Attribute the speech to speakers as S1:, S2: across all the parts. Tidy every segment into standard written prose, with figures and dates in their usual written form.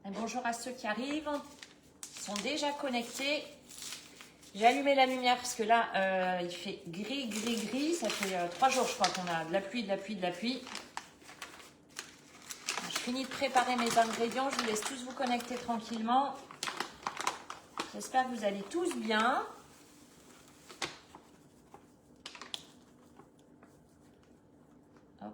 S1: Et bonjour à ceux qui arrivent, ils sont déjà connectés. J'ai allumé la lumière parce que là, il fait gris, gris, gris. Ça fait 3 jours, je crois, qu'on a de la pluie, de la pluie, de la pluie. Je finis de préparer mes ingrédients. Je vous laisse tous vous connecter tranquillement. J'espère que vous allez tous bien. Hop.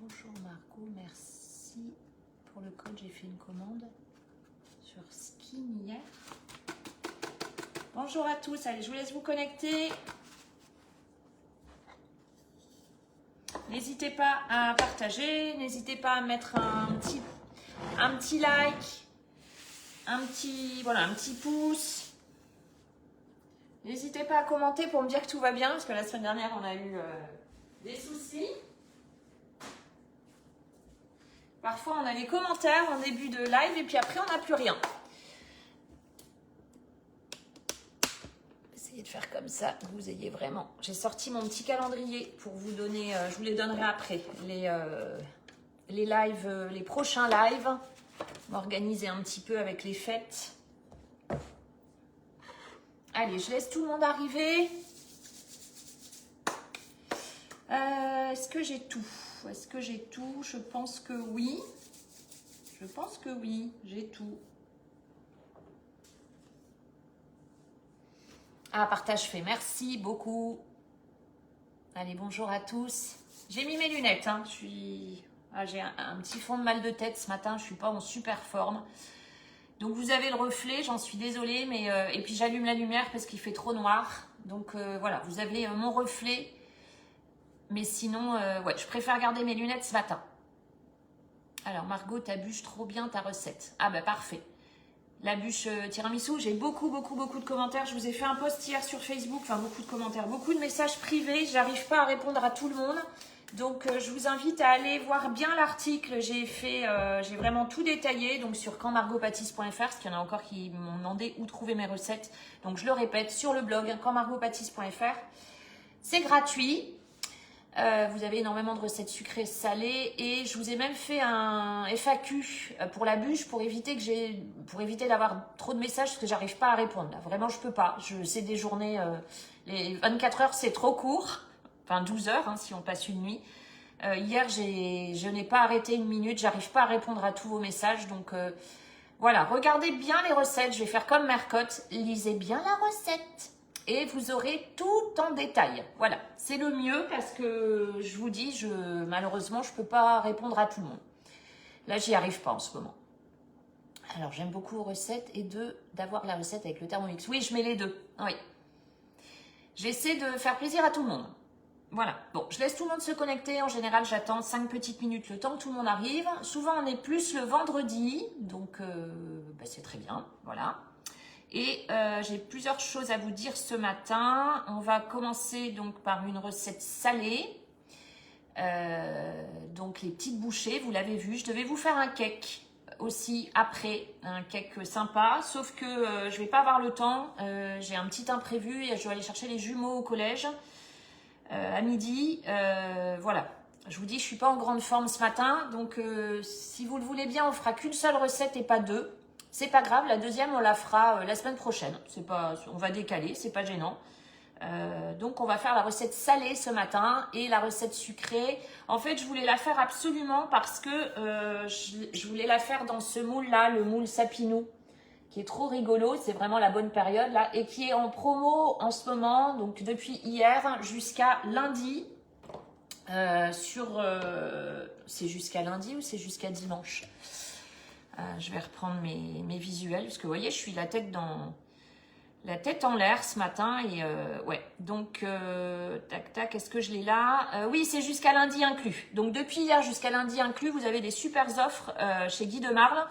S1: Bonjour Marco, merci pour le code. J'ai fait une commande sur Skin hier. Bonjour à tous, allez, je vous laisse vous connecter. N'hésitez pas à partager, n'hésitez pas à mettre un petit like, un petit pouce. N'hésitez pas à commenter pour me dire que tout va bien, parce que la semaine dernière, on a eu des soucis. Parfois, on a les commentaires en début de live et puis après, on n'a plus rien. Essayez de faire comme ça, que vous ayez vraiment... J'ai sorti mon petit calendrier pour vous donner... je vous les donnerai après. Les lives, les prochains lives. M'organiser un petit peu avec les fêtes. Allez, je laisse tout le monde arriver. Est-ce que j'ai tout? Est-ce que j'ai tout? Je pense que oui. Je pense que oui, j'ai tout. Ah, partage fait. Merci beaucoup. Allez, bonjour à tous. J'ai mis mes lunettes. Hein. J'ai un petit fond de mal de tête ce matin. Je ne suis pas en super forme. Donc, vous avez le reflet. J'en suis désolée. Mais, et puis, j'allume la lumière parce qu'il fait trop noir. Donc, voilà. Vous avez mon reflet. Mais sinon, ouais, je préfère garder mes lunettes ce matin. Alors, Margot, t'abuses trop bien ta recette. Ah, bah, parfait. La bûche tiramisu, j'ai beaucoup de commentaires. Je vous ai fait un post hier sur Facebook, enfin beaucoup de commentaires, beaucoup de messages privés. J'arrive pas à répondre à tout le monde. Donc je vous invite à aller voir bien l'article. J'ai vraiment tout détaillé donc sur quandmargotpâtisse.fr, parce qu'il y en a encore qui m'ont demandé où trouver mes recettes. Donc je le répète, sur le blog quandmargotpâtisse.fr. C'est gratuit. Vous avez énormément de recettes sucrées, salées, et je vous ai même fait un FAQ pour la bûche pour éviter d'avoir trop de messages parce que j'arrive pas à répondre. Là, vraiment, je peux pas. C'est des journées, les 24 heures, c'est trop court. Enfin, 12 heures hein, si on passe une nuit. Hier, je n'ai pas arrêté une minute. J'arrive pas à répondre à tous vos messages. Donc, voilà. Regardez bien les recettes. Je vais faire comme Mercotte. Lisez bien la recette. Et vous aurez tout en détail. Voilà, c'est le mieux parce que je vous dis, malheureusement, je ne peux pas répondre à tout le monde. Là, j'y arrive pas en ce moment. Alors, j'aime beaucoup vos recettes et d'avoir la recette avec le Thermomix. Oui, je mets les deux. Oui. J'essaie de faire plaisir à tout le monde. Voilà. Bon, je laisse tout le monde se connecter. En général, j'attends 5 petites minutes le temps que tout le monde arrive. Souvent, on est plus le vendredi. Donc, c'est très bien. Voilà. Et j'ai plusieurs choses à vous dire ce matin. On va commencer donc par une recette salée. Donc les petites bouchées, vous l'avez vu. Je devais vous faire un cake aussi après, un cake sympa. Sauf que je ne vais pas avoir le temps. J'ai un petit imprévu et je dois aller chercher les jumeaux au collège à midi. Voilà. Je vous dis, je ne suis pas en grande forme ce matin. Donc si vous le voulez bien, on ne fera qu'une seule recette et pas deux. C'est pas grave, la deuxième, on la fera la semaine prochaine. On va décaler, c'est pas gênant. Donc, on va faire la recette salée ce matin et la recette sucrée. En fait, je voulais la faire absolument parce que je voulais la faire dans ce moule-là, le moule Sapinou, qui est trop rigolo. C'est vraiment la bonne période, là, et qui est en promo en ce moment, donc depuis hier jusqu'à lundi. C'est jusqu'à lundi ou c'est jusqu'à dimanche? Je vais reprendre mes visuels parce que vous voyez, je suis la tête en l'air ce matin et ouais. Donc tac, est-ce que je l'ai là? Oui, c'est jusqu'à lundi inclus. Donc depuis hier jusqu'à lundi inclus, vous avez des super offres chez Guy de Marle.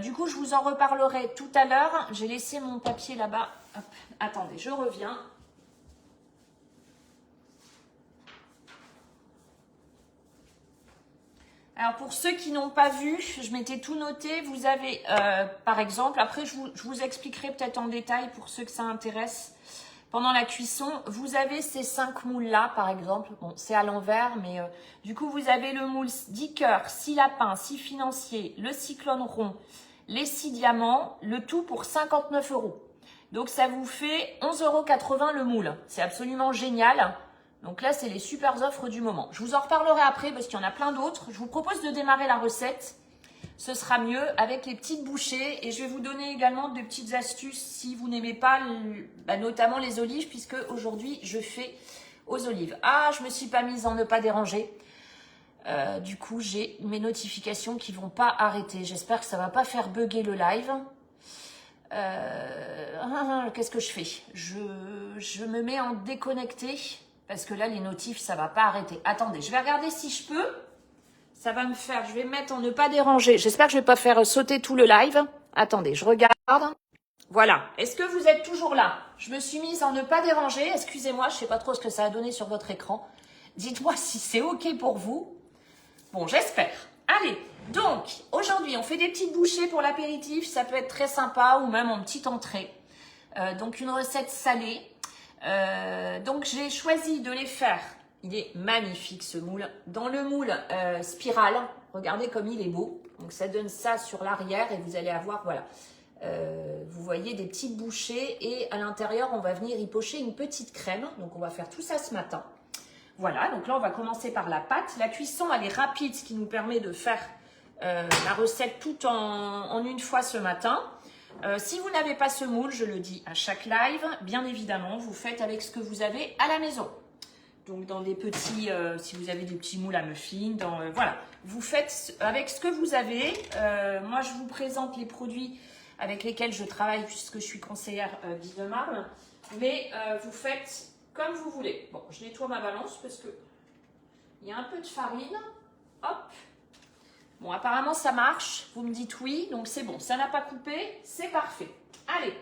S1: Du coup, je vous en reparlerai tout à l'heure. J'ai laissé mon papier là-bas. Hop, attendez, je reviens. Alors, pour ceux qui n'ont pas vu, je m'étais tout noté. Vous avez, par exemple, après, je vous expliquerai peut-être en détail pour ceux que ça intéresse. Pendant la cuisson, vous avez ces 5 moules-là, par exemple. Bon, c'est à l'envers, mais du coup, vous avez le moule 10 cœurs, 6 lapins, 6 financiers, le cyclone rond, les 6 diamants, le tout pour 59 €. Donc, ça vous fait 11,80 € le moule. C'est absolument génial. Donc là, c'est les super offres du moment. Je vous en reparlerai après parce qu'il y en a plein d'autres. Je vous propose de démarrer la recette. Ce sera mieux avec les petites bouchées. Et je vais vous donner également de petites astuces si vous n'aimez pas, notamment les olives, puisque aujourd'hui, je fais aux olives. Ah, je me suis pas mise en ne pas déranger. Du coup, j'ai mes notifications qui vont pas arrêter. J'espère que ça va pas faire bugger le live. Qu'est-ce que je fais? Je me mets en déconnecté. Parce que là, les notifs, ça va pas arrêter. Attendez, je vais regarder si je peux. Ça va me faire, je vais me mettre en ne pas déranger. J'espère que je vais pas faire sauter tout le live. Attendez, je regarde. Voilà. Est-ce que vous êtes toujours là? Je me suis mise en ne pas déranger. Excusez-moi, je sais pas trop ce que ça a donné sur votre écran. Dites-moi si c'est OK pour vous. Bon, j'espère. Allez, donc, aujourd'hui, on fait des petites bouchées pour l'apéritif. Ça peut être très sympa ou même en petite entrée. Donc, une recette salée. Donc j'ai choisi de les faire, il est magnifique ce moule, dans le moule spirale, regardez comme il est beau, donc ça donne ça sur l'arrière et vous allez avoir, voilà, vous voyez des petites bouchées et à l'intérieur on va venir y pocher une petite crème, donc on va faire tout ça ce matin. Voilà, donc là on va commencer par la pâte, la cuisson elle est rapide, ce qui nous permet de faire la recette tout en une fois ce matin. Si vous n'avez pas ce moule, je le dis à chaque live, bien évidemment, vous faites avec ce que vous avez à la maison. Donc dans des petits, si vous avez des petits moules à muffins, voilà, vous faites avec ce que vous avez. Moi, je vous présente les produits avec lesquels je travaille puisque je suis conseillère Vie de Marne. Mais vous faites comme vous voulez. Bon, je nettoie ma balance parce que il y a un peu de farine. Hop. Bon, apparemment, ça marche. Vous me dites oui, donc c'est bon. Ça n'a pas coupé, c'est parfait. Allez.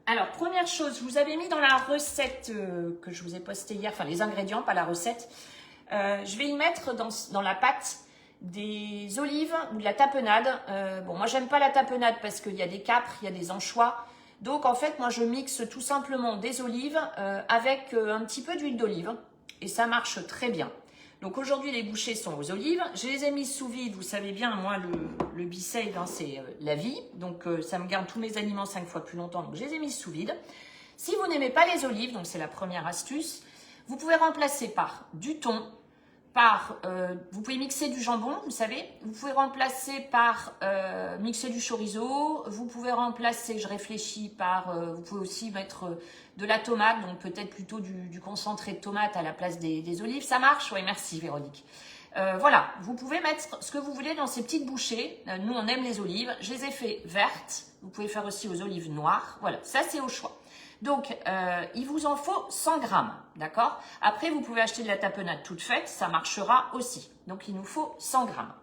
S1: Alors, première chose, je vous avais mis dans la recette que je vous ai postée hier, enfin les ingrédients, pas la recette. Je vais y mettre dans la pâte des olives ou de la tapenade. Bon, moi, j'aime pas la tapenade parce qu'il y a des capres, il y a des anchois. Donc, en fait, moi, je mixe tout simplement des olives avec un petit peu d'huile d'olive. Et ça marche très bien. Donc aujourd'hui, les bouchées sont aux olives. Je les ai mises sous vide. Vous savez bien, moi, le B-Save, hein, c'est la vie. Donc ça me garde tous mes aliments 5 fois plus longtemps. Donc je les ai mises sous vide. Si vous n'aimez pas les olives, donc c'est la première astuce, vous pouvez remplacer par du thon, vous pouvez mixer du jambon, vous savez. Vous pouvez remplacer par mixer du chorizo. Vous pouvez remplacer, je réfléchis, vous pouvez aussi mettre de la tomate, donc peut-être plutôt du concentré de tomate à la place des olives. Ça marche? Oui, merci Véronique. Voilà, vous pouvez mettre ce que vous voulez dans ces petites bouchées. Nous, on aime les olives. Je les ai fait vertes. Vous pouvez faire aussi aux olives noires. Voilà, ça c'est au choix. Donc, il vous en faut 100 grammes, d'accord? Après, vous pouvez acheter de la tapenade toute faite, ça marchera aussi. Donc, il nous faut 100 grammes.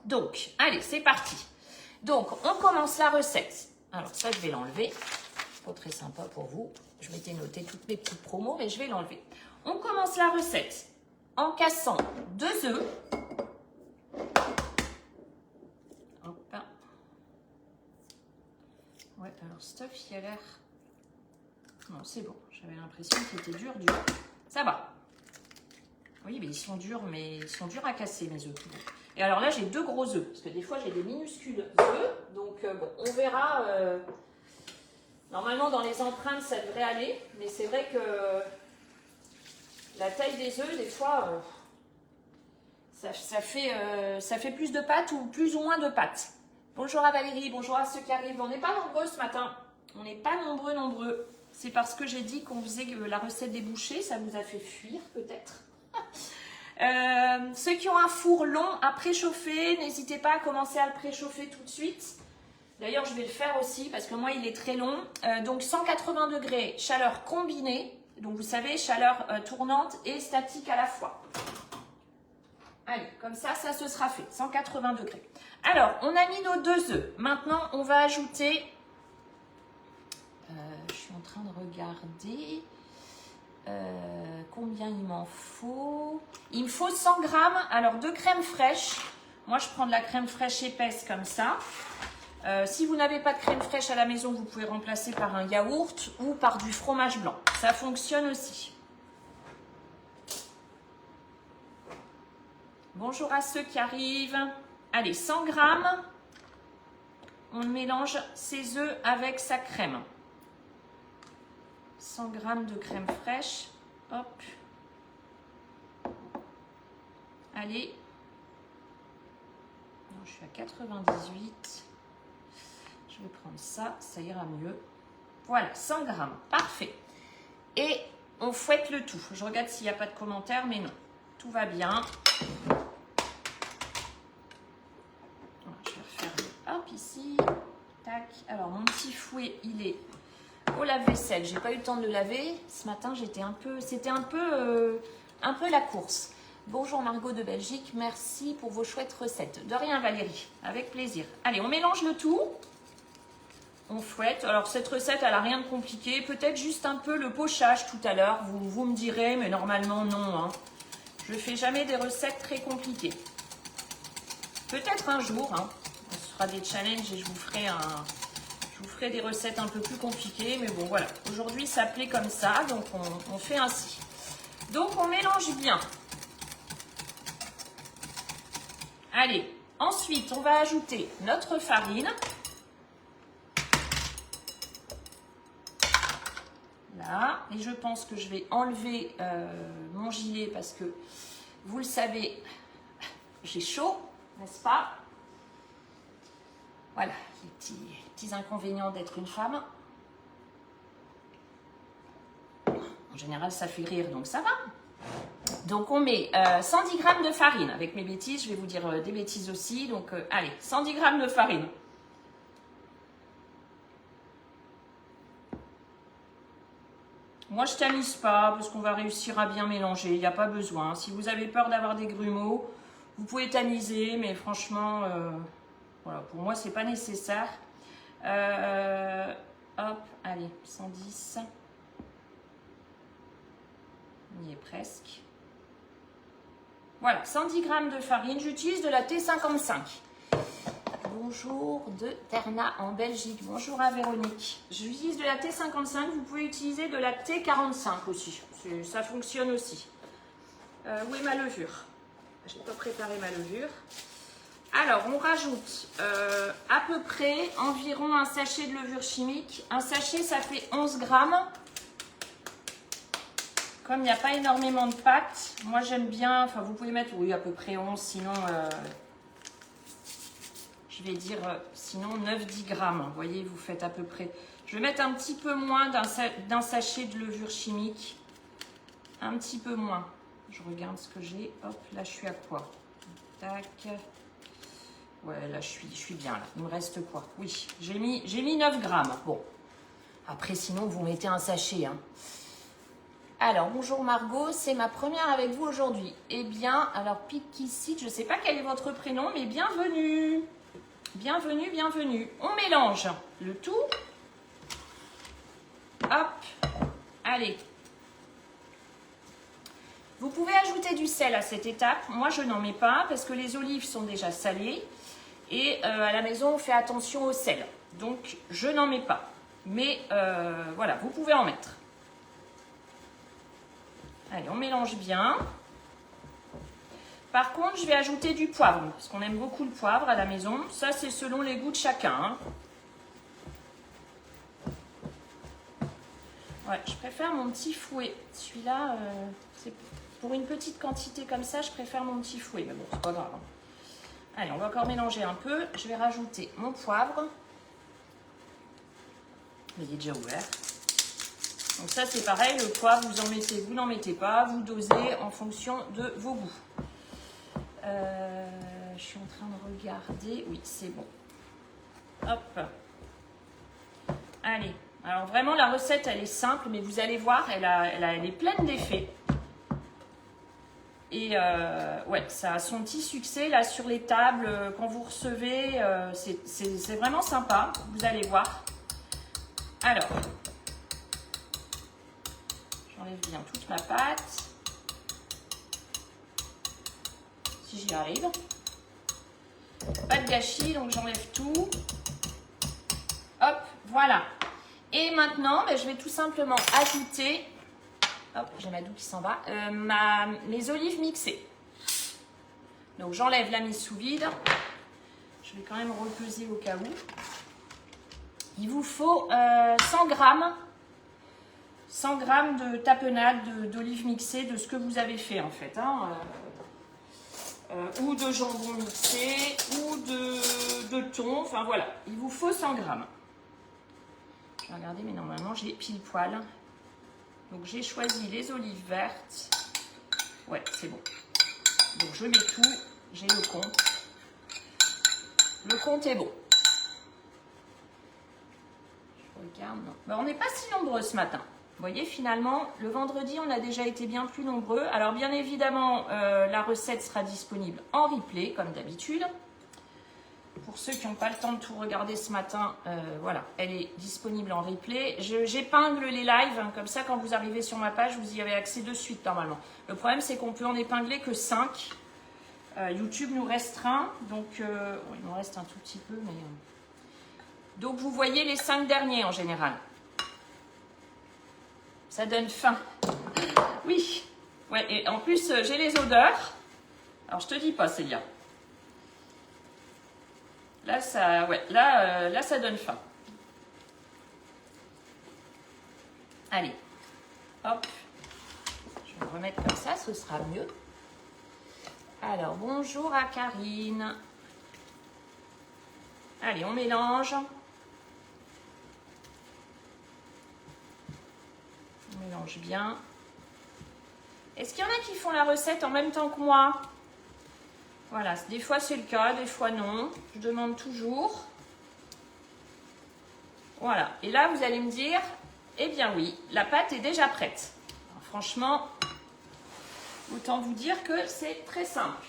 S1: Donc, allez, c'est parti. Donc, on commence la recette. Alors, ça, je vais l'enlever. Pas très sympa pour vous. Je m'étais noté toutes mes petites promos, mais je vais l'enlever. On commence la recette en cassant 2 œufs. Hop. Ouais, alors, stuff, il a l'air... Non, c'est bon. J'avais l'impression qu'il était dur. Ça va. Oui, mais ils sont durs à casser, mes œufs. Et alors là, j'ai 2 gros œufs. Parce que des fois, j'ai des minuscules œufs. Donc, bon, on verra. Normalement, dans les empreintes, ça devrait aller. Mais c'est vrai que la taille des œufs, des fois, ça fait plus de pâtes ou plus ou moins de pâtes. Bonjour à Valérie, bonjour à ceux qui arrivent. On n'est pas nombreux ce matin. On n'est pas nombreux. C'est parce que j'ai dit qu'on faisait la recette des bouchées, ça vous a fait fuir peut-être. Ceux qui ont un four long à préchauffer, n'hésitez pas à commencer à le préchauffer tout de suite. D'ailleurs, je vais le faire aussi parce que moi, il est très long. Donc 180 degrés, chaleur combinée. Donc vous savez, chaleur tournante et statique à la fois. Allez, comme ça se sera fait. 180 degrés. Alors, on a mis nos 2 œufs. Maintenant, on va ajouter... je suis en train de regarder. Combien il m'en faut? Il me faut 100 grammes. Alors, de crème fraîche. Moi, je prends de la crème fraîche épaisse comme ça. Si vous n'avez pas de crème fraîche à la maison, vous pouvez remplacer par un yaourt ou par du fromage blanc. Ça fonctionne aussi. Bonjour à ceux qui arrivent. Allez, 100 grammes. On mélange ses œufs avec sa crème. 100 grammes de crème fraîche. Hop. Allez. Non, je suis à 98. Je vais prendre ça, ça ira mieux. Voilà, 100 grammes. Parfait. Et on fouette le tout. Je regarde s'il n'y a pas de commentaires, mais non. Tout va bien. Voilà, je vais refaire hop ici. Tac. Alors, mon petit fouet, il est au lave-vaisselle. J'ai pas eu le temps de le laver. Ce matin, c'était un peu la course. Bonjour Margot de Belgique. Merci pour vos chouettes recettes. De rien Valérie. Avec plaisir. Allez, on mélange le tout. On fouette. Alors, cette recette, elle n'a rien de compliqué. Peut-être juste un peu le pochage tout à l'heure. Vous me direz, mais normalement, non. Hein. Je ne fais jamais des recettes très compliquées. Peut-être un jour. Hein. On se fera des challenges et je vous ferai des recettes un peu plus compliquées. Mais bon, voilà. Aujourd'hui, ça plaît comme ça. Donc, on fait ainsi. Donc, on mélange bien. Allez. Ensuite, on va ajouter notre farine. Là, et je pense que je vais enlever mon gilet parce que, vous le savez, j'ai chaud, n'est-ce pas? Voilà, les petits inconvénients d'être une femme. En général, ça fait rire, donc ça va. Donc, on met 110 g de farine. Avec mes bêtises, je vais vous dire des bêtises aussi. Donc, allez, 110 g de farine. Moi, je ne tamise pas parce qu'on va réussir à bien mélanger. Il n'y a pas besoin. Si vous avez peur d'avoir des grumeaux, vous pouvez tamiser. Mais franchement, voilà, pour moi, ce n'est pas nécessaire. Hop, allez, 110. On y est presque. Voilà, 110 g de farine. J'utilise de la T55. Bonjour de Terna en Belgique. Bonjour à Véronique. J'utilise de la T55. Vous pouvez utiliser de la T45 aussi. Ça fonctionne aussi. Où est ma levure? Je n'ai pas préparé ma levure. Alors, on rajoute à peu près environ un sachet de levure chimique. Un sachet, ça fait 11 grammes. Comme il n'y a pas énormément de pâte, moi j'aime bien, enfin vous pouvez mettre, oui, à peu près 11, sinon, je vais dire, sinon 9-10 grammes. Vous voyez, vous faites à peu près. Je vais mettre un petit peu moins d'un sachet de levure chimique. Un petit peu moins. Je regarde ce que j'ai. Hop, là je suis à quoi? Tac. Ouais, là je suis bien là. Il me reste quoi? Oui, j'ai mis 9 grammes. Bon. Après, sinon, vous mettez un sachet, hein. Alors, bonjour Margot, c'est ma première avec vous aujourd'hui. Eh bien, alors Pikissit, je ne sais pas quel est votre prénom, mais bienvenue. Bienvenue, bienvenue. On mélange le tout. Hop, allez. Vous pouvez ajouter du sel à cette étape. Moi, je n'en mets pas parce que les olives sont déjà salées. Et à la maison, on fait attention au sel. Donc, je n'en mets pas. Mais voilà, vous pouvez en mettre. Allez, on mélange bien. Par contre, je vais ajouter du poivre, parce qu'on aime beaucoup le poivre à la maison. Ça, c'est selon les goûts de chacun. Hein. Ouais, je préfère mon petit fouet. Celui-là, c'est pour une petite quantité comme ça, je préfère mon petit fouet. Mais bon, c'est pas grave. Hein. Allez, on va encore mélanger un peu. Je vais rajouter mon poivre. Il est déjà ouvert. Donc ça, c'est pareil, le poivre, vous en mettez, vous n'en mettez pas, vous dosez en fonction de vos goûts. Je suis en train de regarder, oui, c'est bon. Hop. Allez, alors vraiment, la recette, elle est simple, mais vous allez voir, elle est pleine d'effets. Et ouais, ça a son petit succès, là, sur les tables, quand vous recevez, c'est vraiment sympa, vous allez voir. Alors... J'enlève bien toute ma pâte. Si j'y arrive. Pas de gâchis, donc j'enlève tout. Hop, voilà. Et maintenant, je vais tout simplement ajouter, hop, j'ai ma doux qui s'en va, mes olives mixées. Donc j'enlève la mise sous vide. Je vais quand même repeser au cas où. Il vous faut 100 grammes de tapenade d'olives mixées de ce que vous avez fait en fait. Hein, ou de jambon mixé, ou de thon, enfin voilà. Il vous faut 100 grammes. Je vais regarder, mais normalement j'ai pile poil. Donc j'ai choisi les olives vertes. Ouais, c'est bon. Donc je mets tout, j'ai le compte. Le compte est bon. Je regarde, non. On n'est pas si nombreux ce matin. Vous voyez, finalement, le vendredi, on a déjà été bien plus nombreux. Alors bien évidemment, la recette sera disponible en replay, comme d'habitude. Pour ceux qui n'ont pas le temps de tout regarder ce matin, voilà, elle est disponible en replay. J'épingle les lives, hein, comme ça quand vous arrivez sur ma page, vous y avez accès de suite normalement. Le problème c'est qu'on peut en épingler que 5. YouTube nous restreint, donc bon, il nous reste un tout petit peu, mais... Donc vous voyez les 5 derniers en général. Ça donne faim. Oui, ouais, et en plus j'ai les odeurs. Alors je te dis pas, Célia. Là, ça, ouais, là, ça donne faim. Allez, hop. Je vais me remettre comme ça, ce sera mieux. Alors, bonjour à Karine. Allez, on mélange. On mélange bien. Est-ce qu'il y en a qui font la recette en même temps que moi ? Voilà, des fois c'est le cas, des fois non. Je demande toujours. Voilà, et là vous allez me dire, eh bien oui, la pâte est déjà prête. Alors, franchement, autant vous dire que c'est très simple.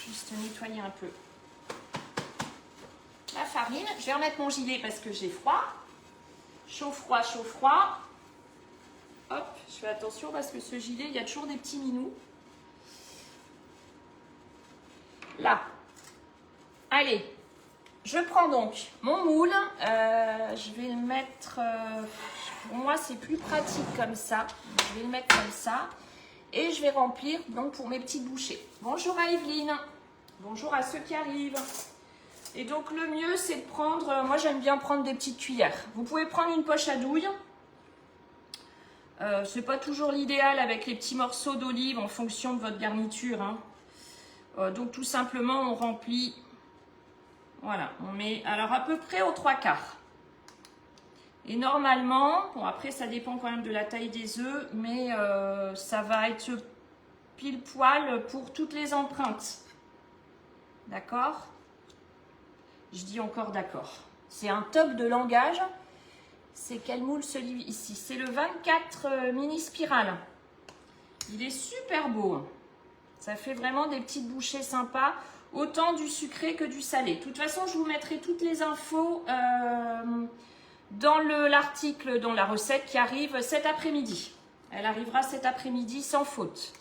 S1: Juste nettoyer un peu la farine. Je vais remettre mon gilet parce que j'ai froid. Chaud, froid, chaud, froid. Hop, je fais attention parce que ce gilet, il y a toujours des petits minous. Là. Allez, je prends donc mon moule. Je vais le mettre... pour moi, c'est plus pratique comme ça. Je vais le mettre comme ça. Et je vais remplir donc pour mes petites bouchées. Bonjour à Evelyne. Bonjour à ceux qui arrivent. Et donc, le mieux, c'est de prendre... moi, j'aime bien prendre des petites cuillères. Vous pouvez prendre une poche à douille. C'est pas toujours l'idéal avec les petits morceaux d'olive en fonction de votre garniture. Hein. Donc tout simplement on remplit, voilà, on met alors à peu près aux 3/4. Et normalement, bon après ça dépend quand même de la taille des œufs, mais ça va être pile poil pour toutes les empreintes. D'accord? Je dis encore d'accord. C'est un top de langage. C'est quel moule celui ici? C'est le 24 mini spirale. Il est super beau. Ça fait vraiment des petites bouchées sympas, autant du sucré que du salé. De toute façon, je vous mettrai toutes les infos dans l'article, dans la recette qui arrive cet après-midi. Elle arrivera cet après-midi sans faute.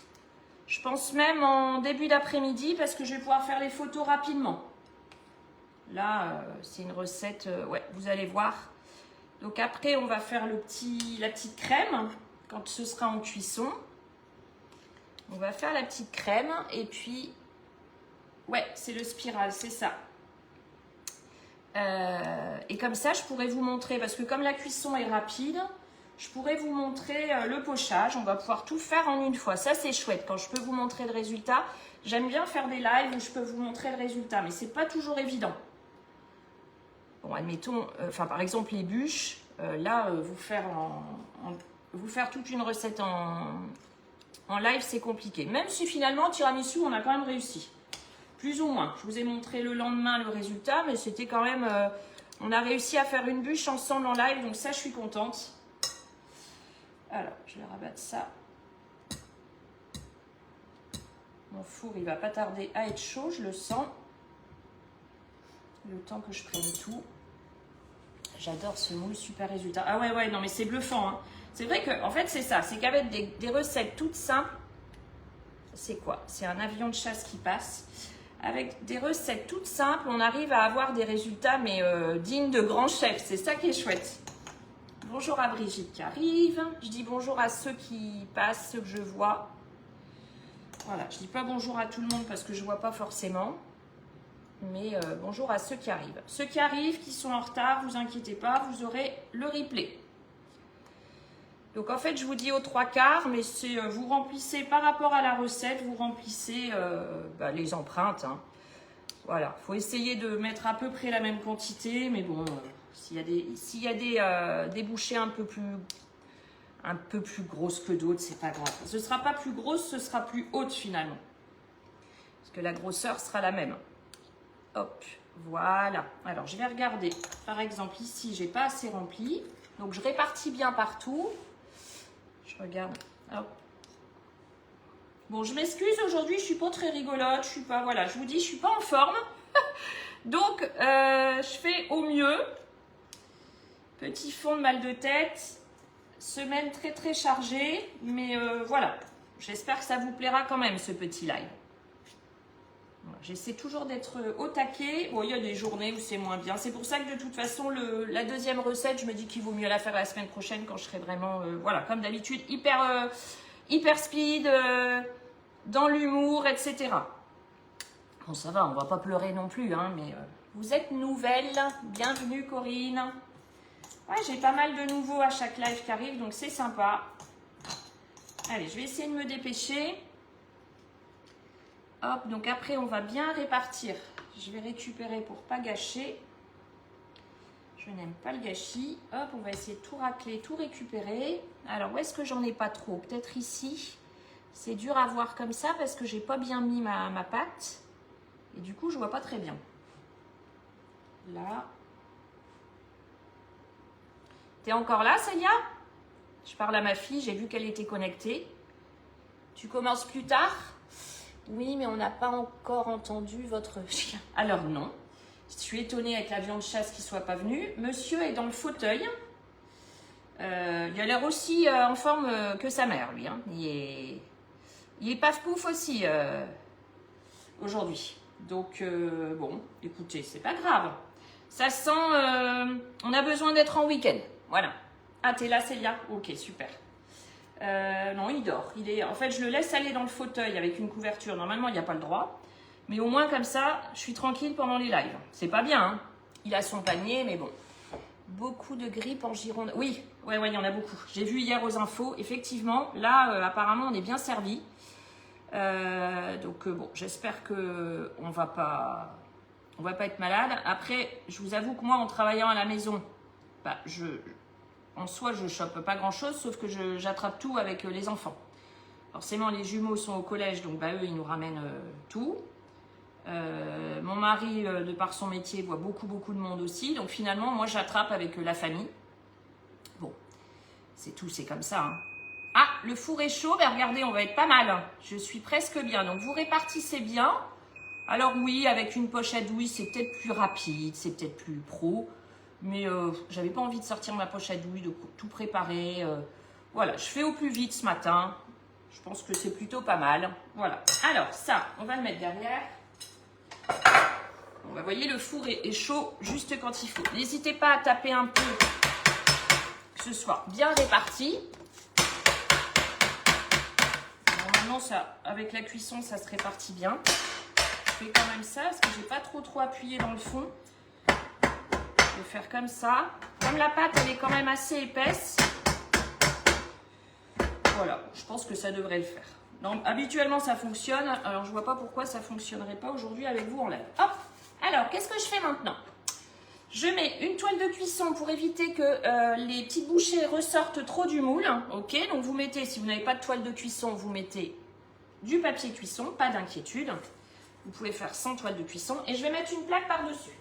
S1: Je pense même en début d'après-midi parce que je vais pouvoir faire les photos rapidement. Là, c'est une recette, ouais, vous allez voir. Donc après, on va faire la petite crème quand ce sera en cuisson. On va faire la petite crème et puis, ouais, c'est le spiral, c'est ça. Et comme ça, je pourrais vous montrer, parce que comme la cuisson est rapide, je pourrais vous montrer le pochage. On va pouvoir tout faire en une fois. Ça, c'est chouette quand je peux vous montrer le résultat. J'aime bien faire des lives où je peux vous montrer le résultat, mais c'est pas toujours évident. Bon, admettons, par exemple, les bûches, là, vous faire toute une recette en live, c'est compliqué. Même si finalement, tiramisu, on a quand même réussi. Plus ou moins. Je vous ai montré le lendemain le résultat, mais c'était quand même... on a réussi à faire une bûche ensemble en live, donc ça, je suis contente. Alors, je vais rabattre ça. Mon four, il va pas tarder à être chaud, je le sens. Le temps que je prenne tout. J'adore ce moule, super résultat. Ah ouais, non mais c'est bluffant. Hein. C'est vrai que, en fait, c'est ça. C'est qu'avec des recettes toutes simples, c'est quoi? C'est un avion de chasse qui passe. Avec des recettes toutes simples, on arrive à avoir des résultats, mais dignes de grands chefs. C'est ça qui est chouette. Bonjour à Brigitte qui arrive. Je dis bonjour à ceux qui passent, ceux que je vois. Voilà, je dis pas bonjour à tout le monde parce que je vois pas forcément. Mais bonjour à ceux qui arrivent. Ceux qui arrivent, qui sont en retard, vous inquiétez pas, vous aurez le replay. Donc en fait, je vous dis aux 3/4, mais c'est vous remplissez par rapport à la recette, vous remplissez les empreintes. Hein. Voilà, il faut essayer de mettre à peu près la même quantité, mais bon, s'il y a des bouchées un peu plus grosses que d'autres, c'est pas grave. Ce ne sera pas plus grosse, ce sera plus haute finalement. Parce que la grosseur sera la même. Hop, voilà. Alors, je vais regarder. Par exemple, ici, j'ai pas assez rempli. Donc, je répartis bien partout. Je regarde. Hop. Bon, je m'excuse aujourd'hui, je suis pas très rigolote. Je suis pas, voilà, je vous dis, je suis pas en forme. Donc, je fais au mieux. Petit fond de mal de tête. Semaine très, très chargée. Mais voilà. J'espère que ça vous plaira quand même, ce petit live. J'essaie toujours d'être au taquet. Bon, il y a des journées où c'est moins bien. C'est pour ça que de toute façon, la deuxième recette, je me dis qu'il vaut mieux la faire la semaine prochaine quand je serai vraiment, voilà, comme d'habitude, hyper speed, dans l'humour, etc. Bon, ça va, on va pas pleurer non plus, hein, mais vous êtes nouvelle. Bienvenue, Corinne. Ouais, j'ai pas mal de nouveaux à chaque live qui arrive, donc c'est sympa. Allez, je vais essayer de me dépêcher. Hop, donc après, on va bien répartir. Je vais récupérer pour pas gâcher. Je n'aime pas le gâchis. Hop, on va essayer de tout racler, tout récupérer. Alors, où est-ce que j'en ai pas trop? Peut-être ici. C'est dur à voir comme ça parce que j'ai pas bien mis ma pâte. Et du coup, je vois pas très bien. Là. T'es encore là, Célia? Je parle à ma fille, j'ai vu qu'elle était connectée. Tu commences plus tard? Oui, mais on n'a pas encore entendu votre chien. Alors non, je suis étonnée avec l'avion de chasse qui ne soit pas venu. Monsieur est dans le fauteuil. Il a l'air aussi en forme que sa mère, lui. Hein. Il est paf pouf aussi aujourd'hui. Donc, bon, écoutez, c'est pas grave. Ça sent... on a besoin d'être en week-end. Voilà. Ah, t'es là, Célia? Ok, super. Non, il dort. En fait, je le laisse aller dans le fauteuil avec une couverture. Normalement, il n'y a pas le droit. Mais au moins, comme ça, je suis tranquille pendant les lives. C'est pas bien, hein. Il a son panier, mais bon. Beaucoup de grippe en Gironde. Oui, ouais, il y en a beaucoup. J'ai vu hier aux infos. Effectivement, là, apparemment, on est bien servi. Donc, bon, j'espère qu'on va pas être malade. Après, je vous avoue que moi, en travaillant à la maison, en soi, je ne chope pas grand-chose, sauf que j'attrape tout avec les enfants. Forcément, les jumeaux sont au collège, donc eux, ils nous ramènent tout. Mon mari, de par son métier, voit beaucoup de monde aussi. Donc finalement, moi, j'attrape avec la famille. Bon, c'est tout, c'est comme ça. Hein. Ah, le four est chaud. Ben, regardez, on va être pas mal. Hein. Je suis presque bien. Donc, vous répartissez bien. Alors oui, avec une poche à douille, c'est peut-être plus rapide, c'est peut-être plus pro. Mais j'avais pas envie de sortir ma poche à douille, de tout préparer. Voilà, je fais au plus vite ce matin. Je pense que c'est plutôt pas mal. Voilà. Alors ça, on va le mettre derrière. Vous voyez, le four est chaud juste quand il faut. N'hésitez pas à taper un peu, que ce soit bien réparti. Normalement, ça, avec la cuisson, ça se répartit bien. Je fais quand même ça parce que j'ai pas trop appuyé dans le fond. Je vais faire comme ça. Comme la pâte, elle est quand même assez épaisse. Voilà, je pense que ça devrait le faire. Non, habituellement, ça fonctionne. Alors, je vois pas pourquoi ça fonctionnerait pas aujourd'hui avec vous en live. Hop. Alors, qu'est-ce que je fais maintenant? Je mets une toile de cuisson pour éviter que les petites bouchées ressortent trop du moule. Ok, donc vous mettez, si vous n'avez pas de toile de cuisson, vous mettez du papier cuisson, pas d'inquiétude. Vous pouvez faire sans toile de cuisson. Et je vais mettre une plaque par-dessus.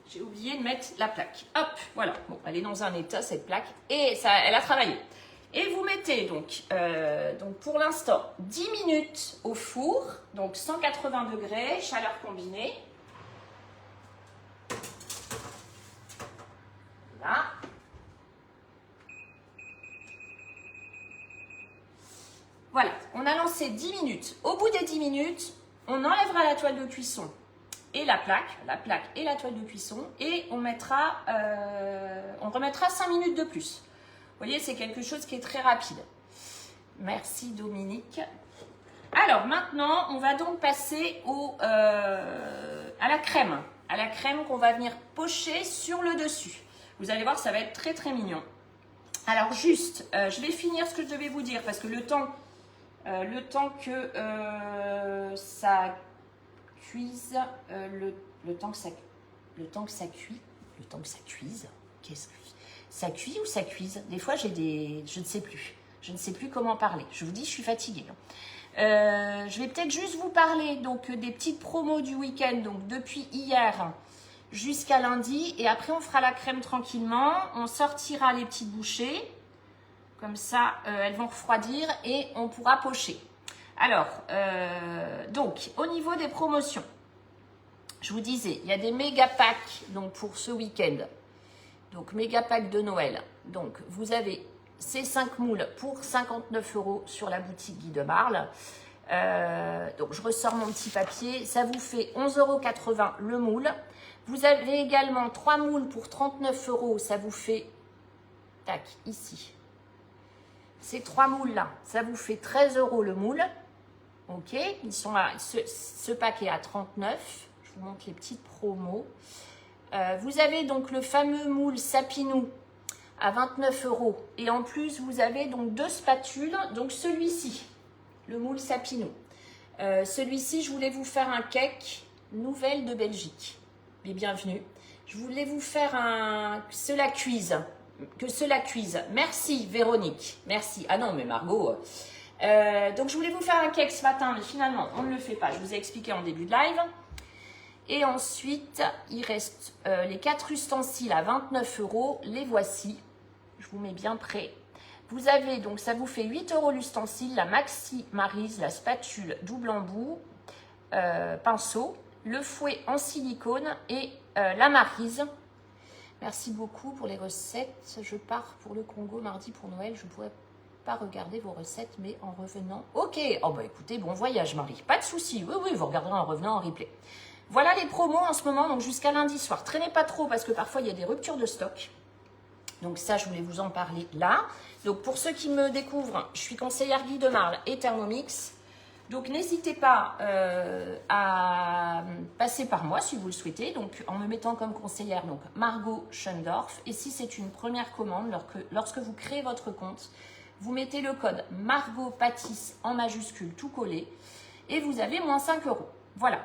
S1: J'ai oublié de mettre la plaque. Hop, voilà. Bon, elle est dans un état, cette plaque. Et ça, elle a travaillé. Et vous mettez donc pour l'instant 10 minutes au four, donc 180 degrés, chaleur combinée. Là. Voilà, on a lancé 10 minutes. Au bout des 10 minutes, on enlèvera la toile de cuisson et la plaque et la toile de cuisson, et on remettra 5 minutes de plus. Vous voyez, c'est quelque chose qui est très rapide. Merci Dominique. Alors maintenant, on va donc passer à la crème. À la crème qu'on va venir pocher sur le dessus. Vous allez voir, ça va être très très mignon. Alors juste, je vais finir ce que je devais vous dire, parce que le temps que ça cuise, le temps que ça cuise, qu'est-ce que ça cuit ou ça cuise? Des fois je ne sais plus comment parler. Je vous dis, je suis fatiguée. Je vais peut-être juste vous parler donc des petites promos du week-end, donc depuis hier jusqu'à lundi, et après on fera la crème tranquillement. On sortira les petites bouchées, comme ça elles vont refroidir et on pourra pocher. Alors, donc au niveau des promotions, je vous disais, il y a des méga packs donc pour ce week-end. Donc méga pack de Noël. Donc vous avez ces 5 moules pour 59 € sur la boutique Guy de Marle. Donc je ressors mon petit papier. Ça vous fait 11,80 € le moule. Vous avez également 3 moules pour 39 €. Ça vous fait, tac, ici. Ces 3 moules-là, ça vous fait 13 € le moule. Ok, ils sont là. Ce paquet à 39. Je vous montre les petites promos. Vous avez donc le fameux moule Sapinou à 29 €. Et en plus, vous avez donc 2 spatules. Donc celui-ci, le moule Sapinou. Celui-ci, je voulais vous faire un cake nouvelle de Belgique. Mais bienvenue. Je voulais vous faire que cela cuise. Merci Véronique. Merci. Ah non, mais Margot. Donc je voulais vous faire un cake ce matin, mais finalement, on ne le fait pas. Je vous ai expliqué en début de live. Et ensuite, il reste les 4 ustensiles à 29 €. Les voici. Je vous mets bien prêt. Vous avez donc, ça vous fait 8 € l'ustensile, la Maxi Maryse, la spatule double embout, pinceau, le fouet en silicone et la Maryse. Merci beaucoup pour les recettes. Je pars pour le Congo mardi pour Noël. Je ne pourrai pas regarder vos recettes, mais en revenant. Ok. Oh bah écoutez, bon voyage Marie. Pas de souci. Oui, vous regarderez en revenant en replay. Voilà les promos en ce moment, donc jusqu'à lundi soir. Traînez pas trop parce que parfois il y a des ruptures de stock. Donc ça, je voulais vous en parler là. Donc pour ceux qui me découvrent, je suis conseillère Guy de Marle et Thermomix. Donc n'hésitez pas à passer par moi si vous le souhaitez. Donc en me mettant comme conseillère donc Margot Schundorf. Et si c'est une première commande, lorsque vous créez votre compte, vous mettez le code Margot Pâtisse en majuscule tout collé et vous avez moins 5 €. Voilà.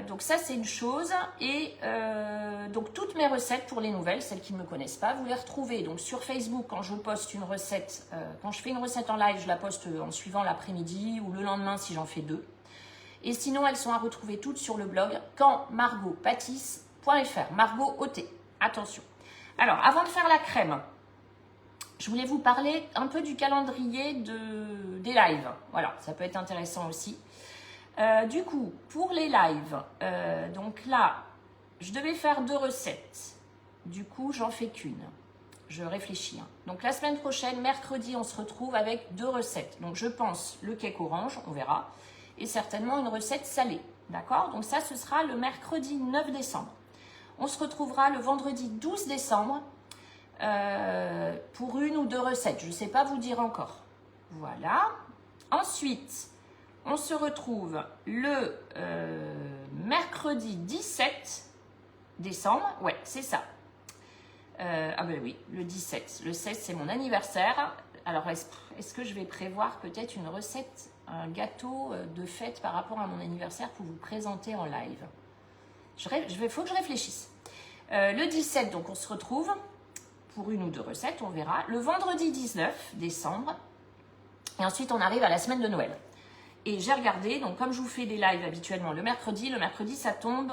S1: Donc ça c'est une chose, et donc toutes mes recettes pour les nouvelles, celles qui ne me connaissent pas, vous les retrouvez donc sur Facebook. Quand je poste une recette, quand je fais une recette en live, je la poste en suivant l'après-midi ou le lendemain si j'en fais 2, et sinon elles sont à retrouver toutes sur le blog campmargotpâtisse.fr. Margot OT, attention. Alors avant de faire la crème, je voulais vous parler un peu du calendrier des lives. Voilà, ça peut être intéressant aussi. Du coup, pour les lives, donc là, je devais faire 2 recettes. Du coup, j'en fais qu'une. Je réfléchis. Donc la semaine prochaine, mercredi, on se retrouve avec 2 recettes. Donc je pense le cake orange, on verra, et certainement une recette salée. D'accord? Donc ça, ce sera le mercredi 9 décembre. On se retrouvera le vendredi 12 décembre pour 1 ou 2 recettes. Je ne sais pas vous dire encore. Voilà. Ensuite, on se retrouve le mercredi 17 décembre. Ouais, c'est ça. Ah ben oui, le 17. Le 16, c'est mon anniversaire. Alors, est-ce que je vais prévoir peut-être une recette, un gâteau de fête par rapport à mon anniversaire pour vous présenter en live? Faut que je réfléchisse. Le 17, donc on se retrouve pour 1 ou 2 recettes, on verra. Le vendredi 19 décembre. Et ensuite, on arrive à la semaine de Noël. Et j'ai regardé, donc comme je vous fais des lives habituellement le mercredi ça tombe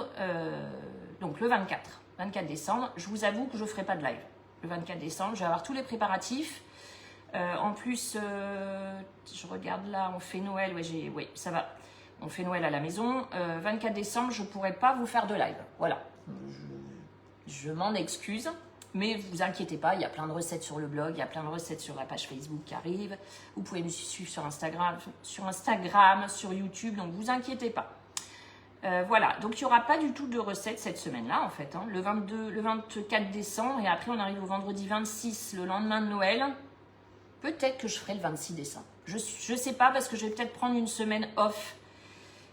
S1: donc le 24 décembre. Je vous avoue que je ne ferai pas de live. Le 24 décembre, je vais avoir tous les préparatifs. En plus, je regarde là, on fait Noël. Oui, ça va. On fait Noël à la maison. 24 décembre, je ne pourrai pas vous faire de live. Voilà. Je m'en excuse. Mais vous inquiétez pas, il y a plein de recettes sur le blog, il y a plein de recettes sur la page Facebook qui arrivent. Vous pouvez me suivre sur Instagram, sur YouTube, donc vous inquiétez pas. Voilà, donc il n'y aura pas du tout de recettes cette semaine-là en fait. Hein. Le 24 décembre et après on arrive au vendredi 26, le lendemain de Noël. Peut-être que je ferai le 26 décembre. Je ne sais pas parce que je vais peut-être prendre une semaine off.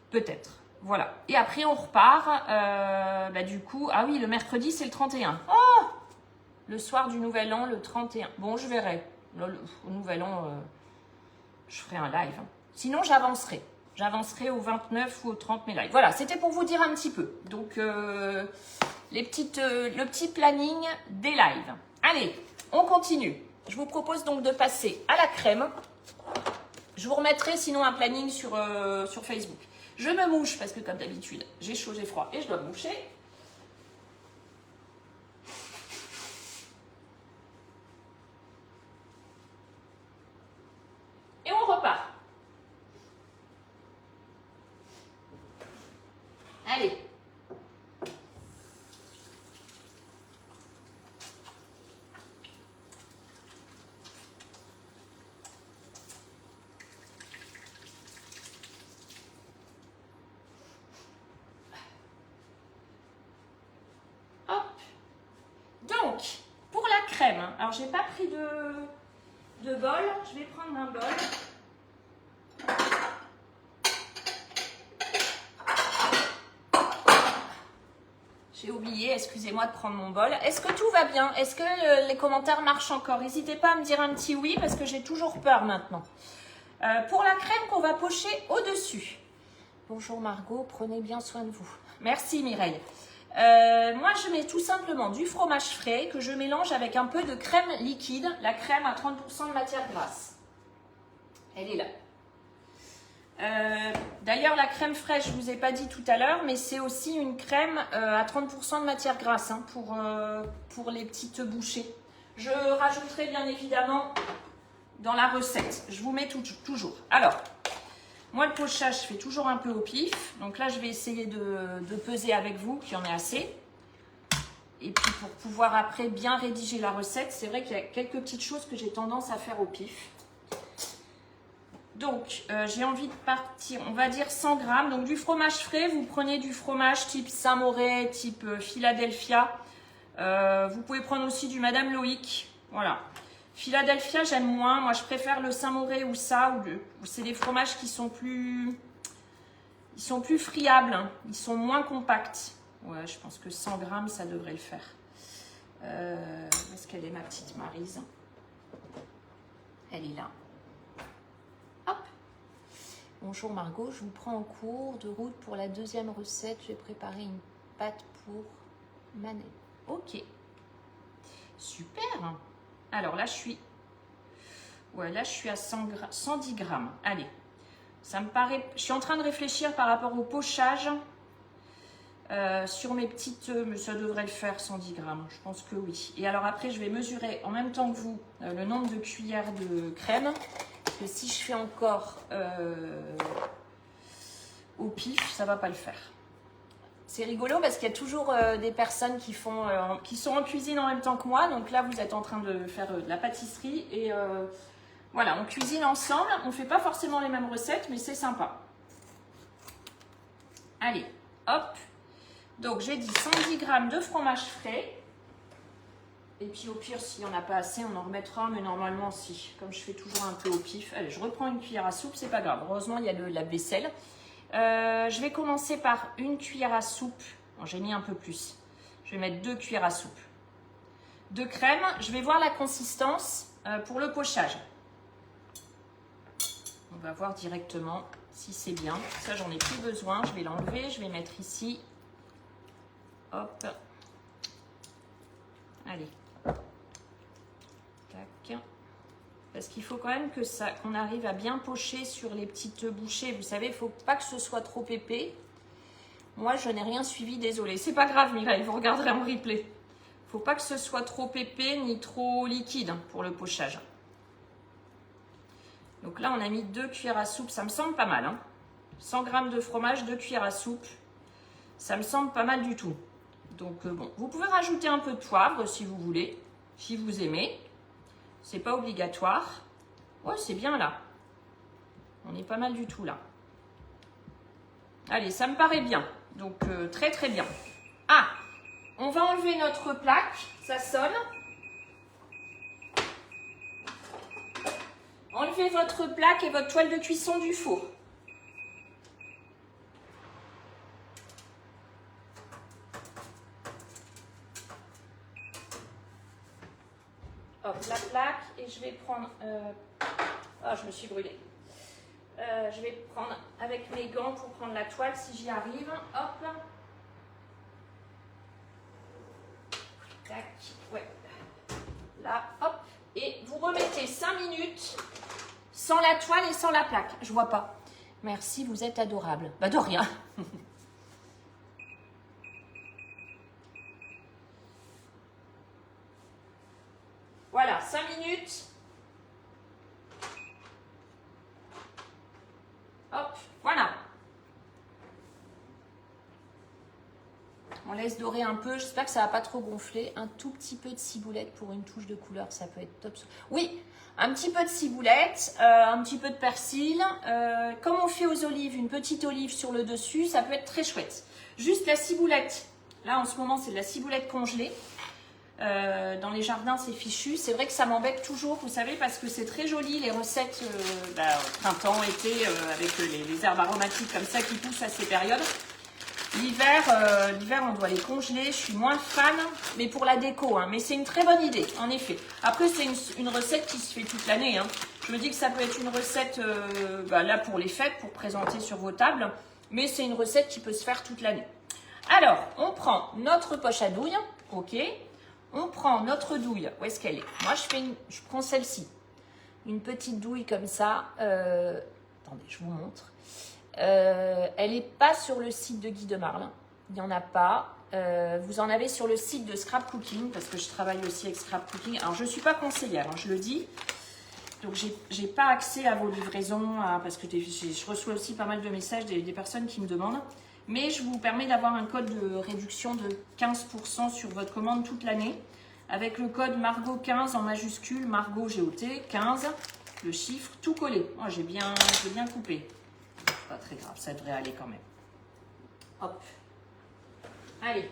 S1: Peut-être. Voilà. Et après on repart. Du coup, ah oui, le mercredi c'est le 31. Oh! Le soir du Nouvel An, le 31. Bon, je verrai. Au Nouvel An, je ferai un live. Sinon, j'avancerai. J'avancerai au 29 ou au 30 mes lives. Voilà, c'était pour vous dire un petit peu. Donc, le petit planning des lives. Allez, on continue. Je vous propose donc de passer à la crème. Je vous remettrai sinon un planning sur Facebook. Je me mouche parce que comme d'habitude, j'ai chaud, j'ai froid et je dois me moucher. Et on repart. Allez. Hop. Donc, pour la crème, alors j'ai pas pris de bol, je vais prendre un bol. J'ai oublié, excusez-moi de prendre mon bol. Est-ce que tout va bien? Est-ce que les commentaires marchent encore? N'hésitez pas à me dire un petit oui parce que j'ai toujours peur maintenant. Pour la crème qu'on va pocher au-dessus. Bonjour Margot, prenez bien soin de vous. Merci Mireille. Moi, je mets tout simplement du fromage frais que je mélange avec un peu de crème liquide. La crème à 30% de matière grasse. Elle est là. D'ailleurs, la crème fraîche, je ne vous ai pas dit tout à l'heure, mais c'est aussi une crème à 30% de matière grasse hein, pour les petites bouchées. Je rajouterai bien évidemment dans la recette. Je vous mets toujours. Alors, moi, le pochage, je fais toujours un peu au pif. Donc là, je vais essayer de peser avec vous, qu'il y en ait assez. Et puis, pour pouvoir après bien rédiger la recette, c'est vrai qu'il y a quelques petites choses que j'ai tendance à faire au pif. Donc, j'ai envie de partir, on va dire 100 grammes. Donc, du fromage frais, vous prenez du fromage type Saint-Mauré, type Philadelphia. Vous pouvez prendre aussi du Madame Loïc. Voilà. Philadelphia, j'aime moins. Moi, je préfère le Saint-Mauré ou ça. Ou c'est des fromages qui sont plus... Ils sont plus friables. Hein. Ils sont moins compacts. Ouais, je pense que 100 grammes, ça devrait le faire. Où est-ce qu'elle est, ma petite Maryse? Elle est là. Hop. Bonjour Margot, je vous prends en cours de route pour la deuxième recette. J'ai préparé une pâte pour Manel. Ok. Super. Alors là, je suis à 110 grammes. Allez. Ça me paraît... Je suis en train de réfléchir par rapport au pochage. Sur mes petites... Mais ça devrait le faire, 110 grammes. Je pense que oui. Et alors après, je vais mesurer en même temps que vous le nombre de cuillères de crème. Parce que si je fais encore au pif, ça ne va pas le faire. C'est rigolo parce qu'il y a toujours des personnes qui sont en cuisine en même temps que moi. Donc là, vous êtes en train de faire de la pâtisserie. Et voilà, on cuisine ensemble. On ne fait pas forcément les mêmes recettes, mais c'est sympa. Allez, hop. Donc, j'ai dit 110 grammes de fromage frais. Et puis, au pire, s'il n'y en a pas assez, on en remettra. Mais normalement, si. Comme je fais toujours un peu au pif. Allez, je reprends une cuillère à soupe. C'est pas grave. Heureusement, il y a la vaisselle. Je vais commencer par une cuillère à soupe. Bon, j'ai mis un peu plus. Je vais mettre 2 cuillères à soupe de crème. Je vais voir la consistance pour le pochage. On va voir directement si c'est bien. Ça, j'en ai plus besoin. Je vais l'enlever. Je vais mettre ici. Hop. Allez. Tac. Parce qu'il faut quand même qu'on arrive à bien pocher sur les petites bouchées. Vous savez, il ne faut pas que ce soit trop épais. Moi, je n'ai rien suivi, désolée. C'est pas grave, Mireille, vous regarderez en replay. Il ne faut pas que ce soit trop épais ni trop liquide pour le pochage. Donc là, on a mis 2 cuillères à soupe. Ça me semble pas mal. Hein. 100 g de fromage, 2 cuillères à soupe. Ça me semble pas mal du tout. Donc bon, vous pouvez rajouter un peu de poivre si vous voulez, si vous aimez. C'est pas obligatoire. Ouais, c'est bien là. On est pas mal du tout là. Allez, ça me paraît bien. Donc très très bien. Ah, on va enlever notre plaque. Ça sonne. Enlevez votre plaque et votre toile de cuisson du four. Hop, la plaque et je vais prendre... Oh, je me suis brûlée. Je vais prendre avec mes gants pour prendre la toile si j'y arrive. Hop. Tac. Ouais. Là, hop. Et vous remettez 5 minutes sans la toile et sans la plaque. Je vois pas. Merci, vous êtes adorable. Bah de rien. Voilà, 5 minutes. Hop, voilà. On laisse dorer un peu. J'espère que ça va pas trop gonfler. Un tout petit peu de ciboulette pour une touche de couleur. Ça peut être top. Oui, un petit peu de ciboulette, un petit peu de persil. Comme on fait aux olives, une petite olive sur le dessus, ça peut être très chouette. Juste la ciboulette. Là, en ce moment, c'est de la ciboulette congelée. Dans les jardins, c'est fichu. C'est vrai que ça m'embête toujours, vous savez, parce que c'est très joli, les recettes printemps, été, avec les herbes aromatiques comme ça qui poussent à ces périodes. L'hiver, on doit les congeler. Je suis moins fan, mais pour la déco. Hein. Mais c'est une très bonne idée, en effet. Après, c'est une recette qui se fait toute l'année. Hein. Je me dis que ça peut être une recette, là, pour les fêtes, pour présenter sur vos tables. Mais c'est une recette qui peut se faire toute l'année. Alors, on prend notre poche à douille. OK. On prend notre douille. Où est-ce qu'elle est? Moi, je prends celle-ci. Une petite douille comme ça. Attendez, je vous montre. Elle n'est pas sur le site de Guy de Marle. Il n'y en a pas. Vous en avez sur le site de Scrap Cooking, parce que je travaille aussi avec Scrap Cooking. Alors, je ne suis pas conseillère, hein, je le dis. Donc, je n'ai pas accès à vos livraisons, parce que je reçois aussi pas mal de messages des personnes qui me demandent. Mais je vous permets d'avoir un code de réduction de 15% sur votre commande toute l'année. Avec le code Margot15 en majuscule, Margot GOT 15, le chiffre tout collé. Oh, j'ai bien coupé. Pas très grave, ça devrait aller quand même. Hop. Allez.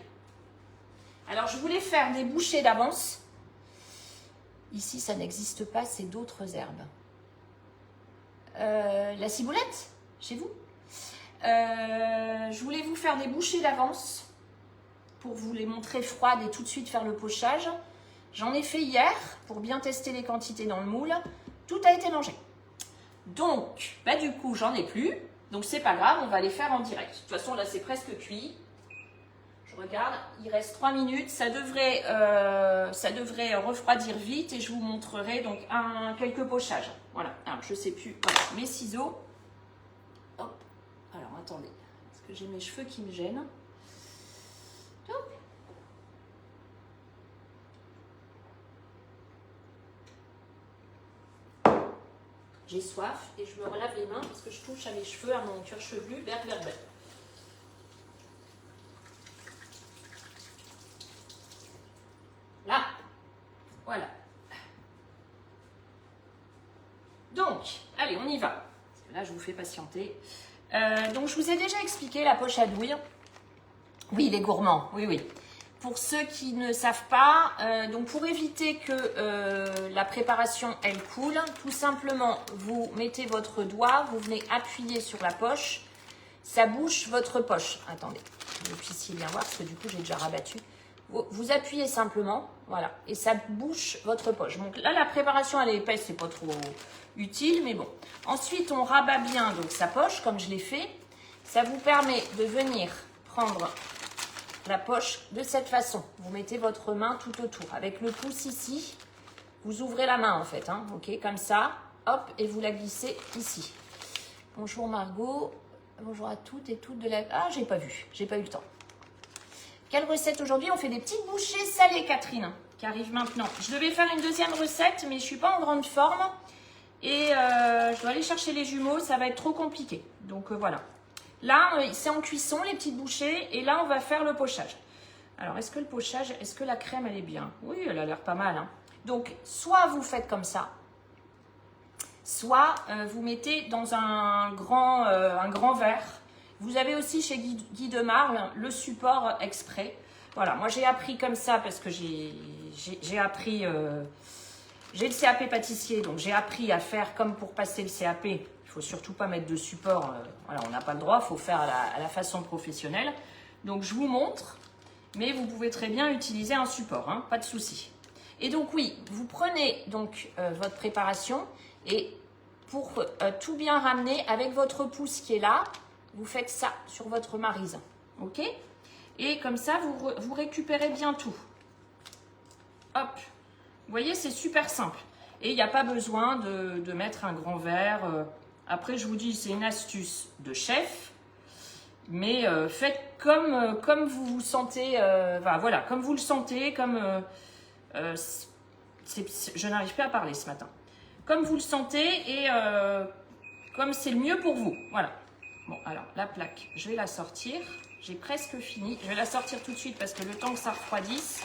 S1: Alors, je voulais faire des bouchées d'avance. Ici, ça n'existe pas, c'est d'autres herbes. La ciboulette, chez vous? Je voulais vous faire des bouchées d'avance pour vous les montrer froides et tout de suite faire le pochage. J'en ai fait hier pour bien tester les quantités dans le moule. Tout a été mangé. Donc, du coup, j'en ai plus. Donc, c'est pas grave, on va les faire en direct. De toute façon, là, c'est presque cuit. Je regarde, il reste 3 minutes. Ça devrait refroidir vite et je vous montrerai donc quelques pochages. Voilà, alors je sais plus. Voilà, mes ciseaux. Hop. Alors, attendez, parce que j'ai mes cheveux qui me gênent. Hop. J'ai soif et je me relave les mains parce que je touche à mes cheveux, à mon cuir chevelu. Berk. Là, voilà. Donc, allez, on y va. Parce que là, je vous fais patienter. Donc, je vous ai déjà expliqué la poche à douille. Oui, les gourmands, oui. Pour ceux qui ne savent pas, donc pour éviter que la préparation, elle coule, tout simplement, vous mettez votre doigt, vous venez appuyer sur la poche, ça bouche votre poche. Attendez, que vous puissiez bien voir, parce que du coup, j'ai déjà rabattu. Vous appuyez simplement, voilà, et ça bouche votre poche. Donc là, la préparation, elle est épaisse, c'est pas trop utile, mais bon. Ensuite, on rabat bien donc sa poche, comme je l'ai fait. Ça vous permet de venir prendre la poche de cette façon. Vous mettez votre main tout autour. Avec le pouce ici, vous ouvrez la main en fait, hein, ok, comme ça, hop, et vous la glissez ici. Bonjour Margot, bonjour à toutes et toutes de la... Ah, j'ai pas eu le temps. Quelle recette aujourd'hui? On fait des petites bouchées salées, Catherine, qui arrive maintenant. Je devais faire une deuxième recette, mais je suis pas en grande forme. Et je dois aller chercher les jumeaux, ça va être trop compliqué. Donc voilà. Là, c'est en cuisson, les petites bouchées. Et là, on va faire le pochage. Alors, est-ce que le pochage, est-ce que la crème, elle est bien? Oui, elle a l'air pas mal. Hein. Donc, soit vous faites comme ça, soit vous mettez dans un grand verre. Vous avez aussi chez Guy de Marle le support exprès. Voilà, moi j'ai appris comme ça parce que j'ai appris, j'ai le CAP pâtissier, donc j'ai appris à faire comme pour passer le CAP. Il ne faut surtout pas mettre de support, voilà, on n'a pas le droit, il faut faire à la façon professionnelle. Donc je vous montre, mais vous pouvez très bien utiliser un support, hein, pas de souci. Et donc oui, vous prenez donc votre préparation et pour tout bien ramener avec votre pouce qui est là, vous faites ça sur votre maryse, ok? Et comme ça, vous récupérez bien tout. Hop, vous voyez, c'est super simple. Et il n'y a pas besoin de mettre un grand verre. Après, je vous dis, c'est une astuce de chef. Mais faites comme vous vous sentez, enfin, voilà, comme vous le sentez, comme... je n'arrive pas à parler ce matin. Comme vous le sentez et comme c'est le mieux pour vous. Voilà. Bon, alors, la plaque, je vais la sortir. J'ai presque fini. Je vais la sortir tout de suite parce que le temps que ça refroidisse.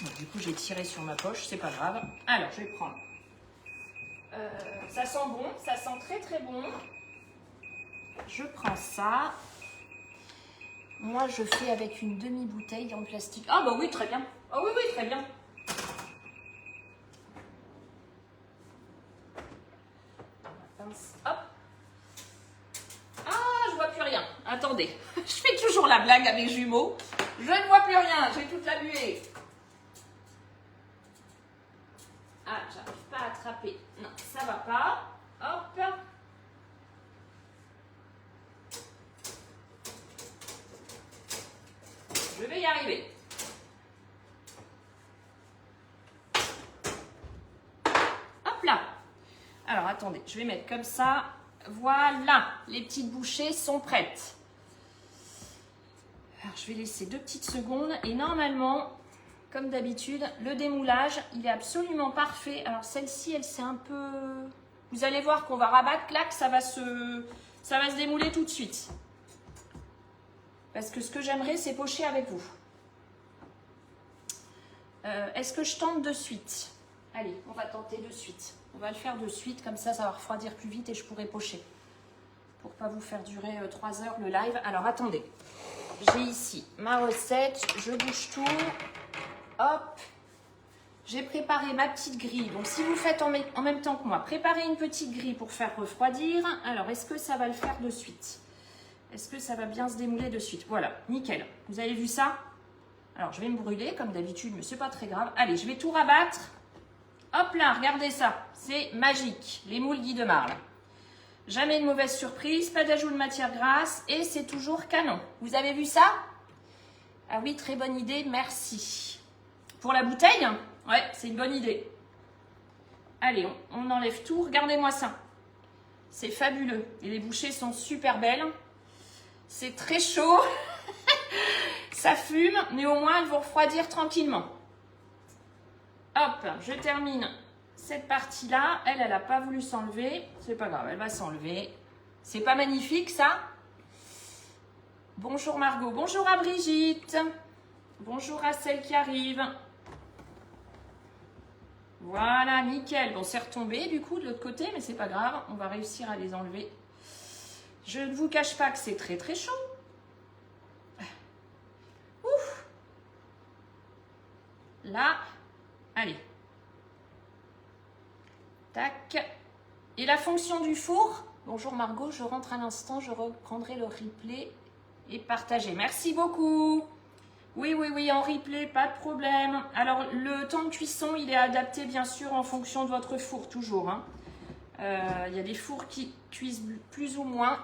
S1: Bon, du coup, j'ai tiré sur ma poche, c'est pas grave. Alors, je vais prendre. Ça sent bon, ça sent très très bon. Je prends ça. Moi, je fais avec une demi-bouteille en plastique. Ah bah oui, très bien. Ah oui, oui, très bien. Pince, hop. Ah, je vois plus rien. Attendez, je fais toujours la blague à mes jumeaux. Je ne vois plus rien, j'ai toute la buée. Ah, j'arrive pas à attraper. Non, ça va pas. Hop. Je vais y arriver. Hop là. Alors, attendez, je vais mettre comme ça. Voilà, les petites bouchées sont prêtes. Alors, je vais laisser 2 petites secondes. Et normalement, comme d'habitude, le démoulage, il est absolument parfait. Alors, celle-ci, elle s'est un peu... Vous allez voir qu'on va rabattre, clac, ça va se démouler tout de suite. Parce que ce que j'aimerais, c'est pocher avec vous. Est-ce que je tente de suite? Allez, on va tenter de suite. On va le faire de suite, comme ça, ça va refroidir plus vite et je pourrai pocher. Pour pas vous faire durer 3 heures le live. Alors, attendez. J'ai ici ma recette. Je bouge tout. Hop. J'ai préparé ma petite grille. Donc, si vous faites en même temps que moi, préparez une petite grille pour faire refroidir. Alors, est-ce que ça va le faire de suite? Est-ce que ça va bien se démouler de suite? Voilà, nickel. Vous avez vu ça? Alors, je vais me brûler comme d'habitude, mais c'est pas très grave. Allez, je vais tout rabattre. Hop là, regardez ça. C'est magique. Les moules Guy de Marle. Jamais de mauvaise surprise, pas d'ajout de matière grasse et c'est toujours canon. Vous avez vu ça? Ah oui, très bonne idée, merci. Pour la bouteille? Ouais, c'est une bonne idée. Allez, on enlève tout. Regardez-moi ça. C'est fabuleux. Et les bouchées sont super belles. C'est très chaud. Ça fume, mais au moins elles vont refroidir tranquillement. Hop, je termine cette partie-là. Elle n'a pas voulu s'enlever. C'est pas grave, elle va s'enlever. C'est pas magnifique, ça? Bonjour Margot. Bonjour à Brigitte. Bonjour à celle qui arrive. Voilà, nickel. Bon, c'est retombé du coup de l'autre côté, mais c'est pas grave. On va réussir à les enlever. Je ne vous cache pas que c'est très très chaud. Ouf. Là, allez. Tac. Et la fonction du four? Bonjour Margot, je rentre à l'instant, je reprendrai le replay et partager. Merci beaucoup. Oui, oui, oui, en replay, pas de problème. Alors, le temps de cuisson, il est adapté bien sûr en fonction de votre four, toujours. Hein. Il y a des fours qui cuisent plus ou moins.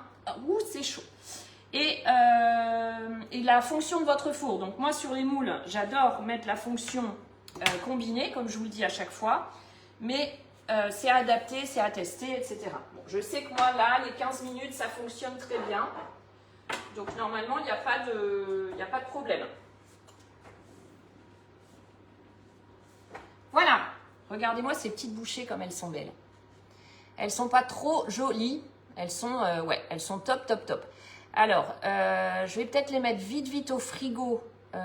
S1: Ouh, c'est chaud. Et la fonction de votre four. Donc, moi, sur les moules, j'adore mettre la fonction combinée, comme je vous le dis à chaque fois. Mais c'est à adapter, c'est à tester, etc. Bon, je sais que moi, là, les 15 minutes, ça fonctionne très bien. Donc, normalement, il n'y a pas de problème. Voilà. Regardez-moi ces petites bouchées comme elles sont belles. Elles sont pas trop jolies. Elles sont, ouais, elles sont top, top, top. Alors, je vais peut-être les mettre vite, vite au frigo. Je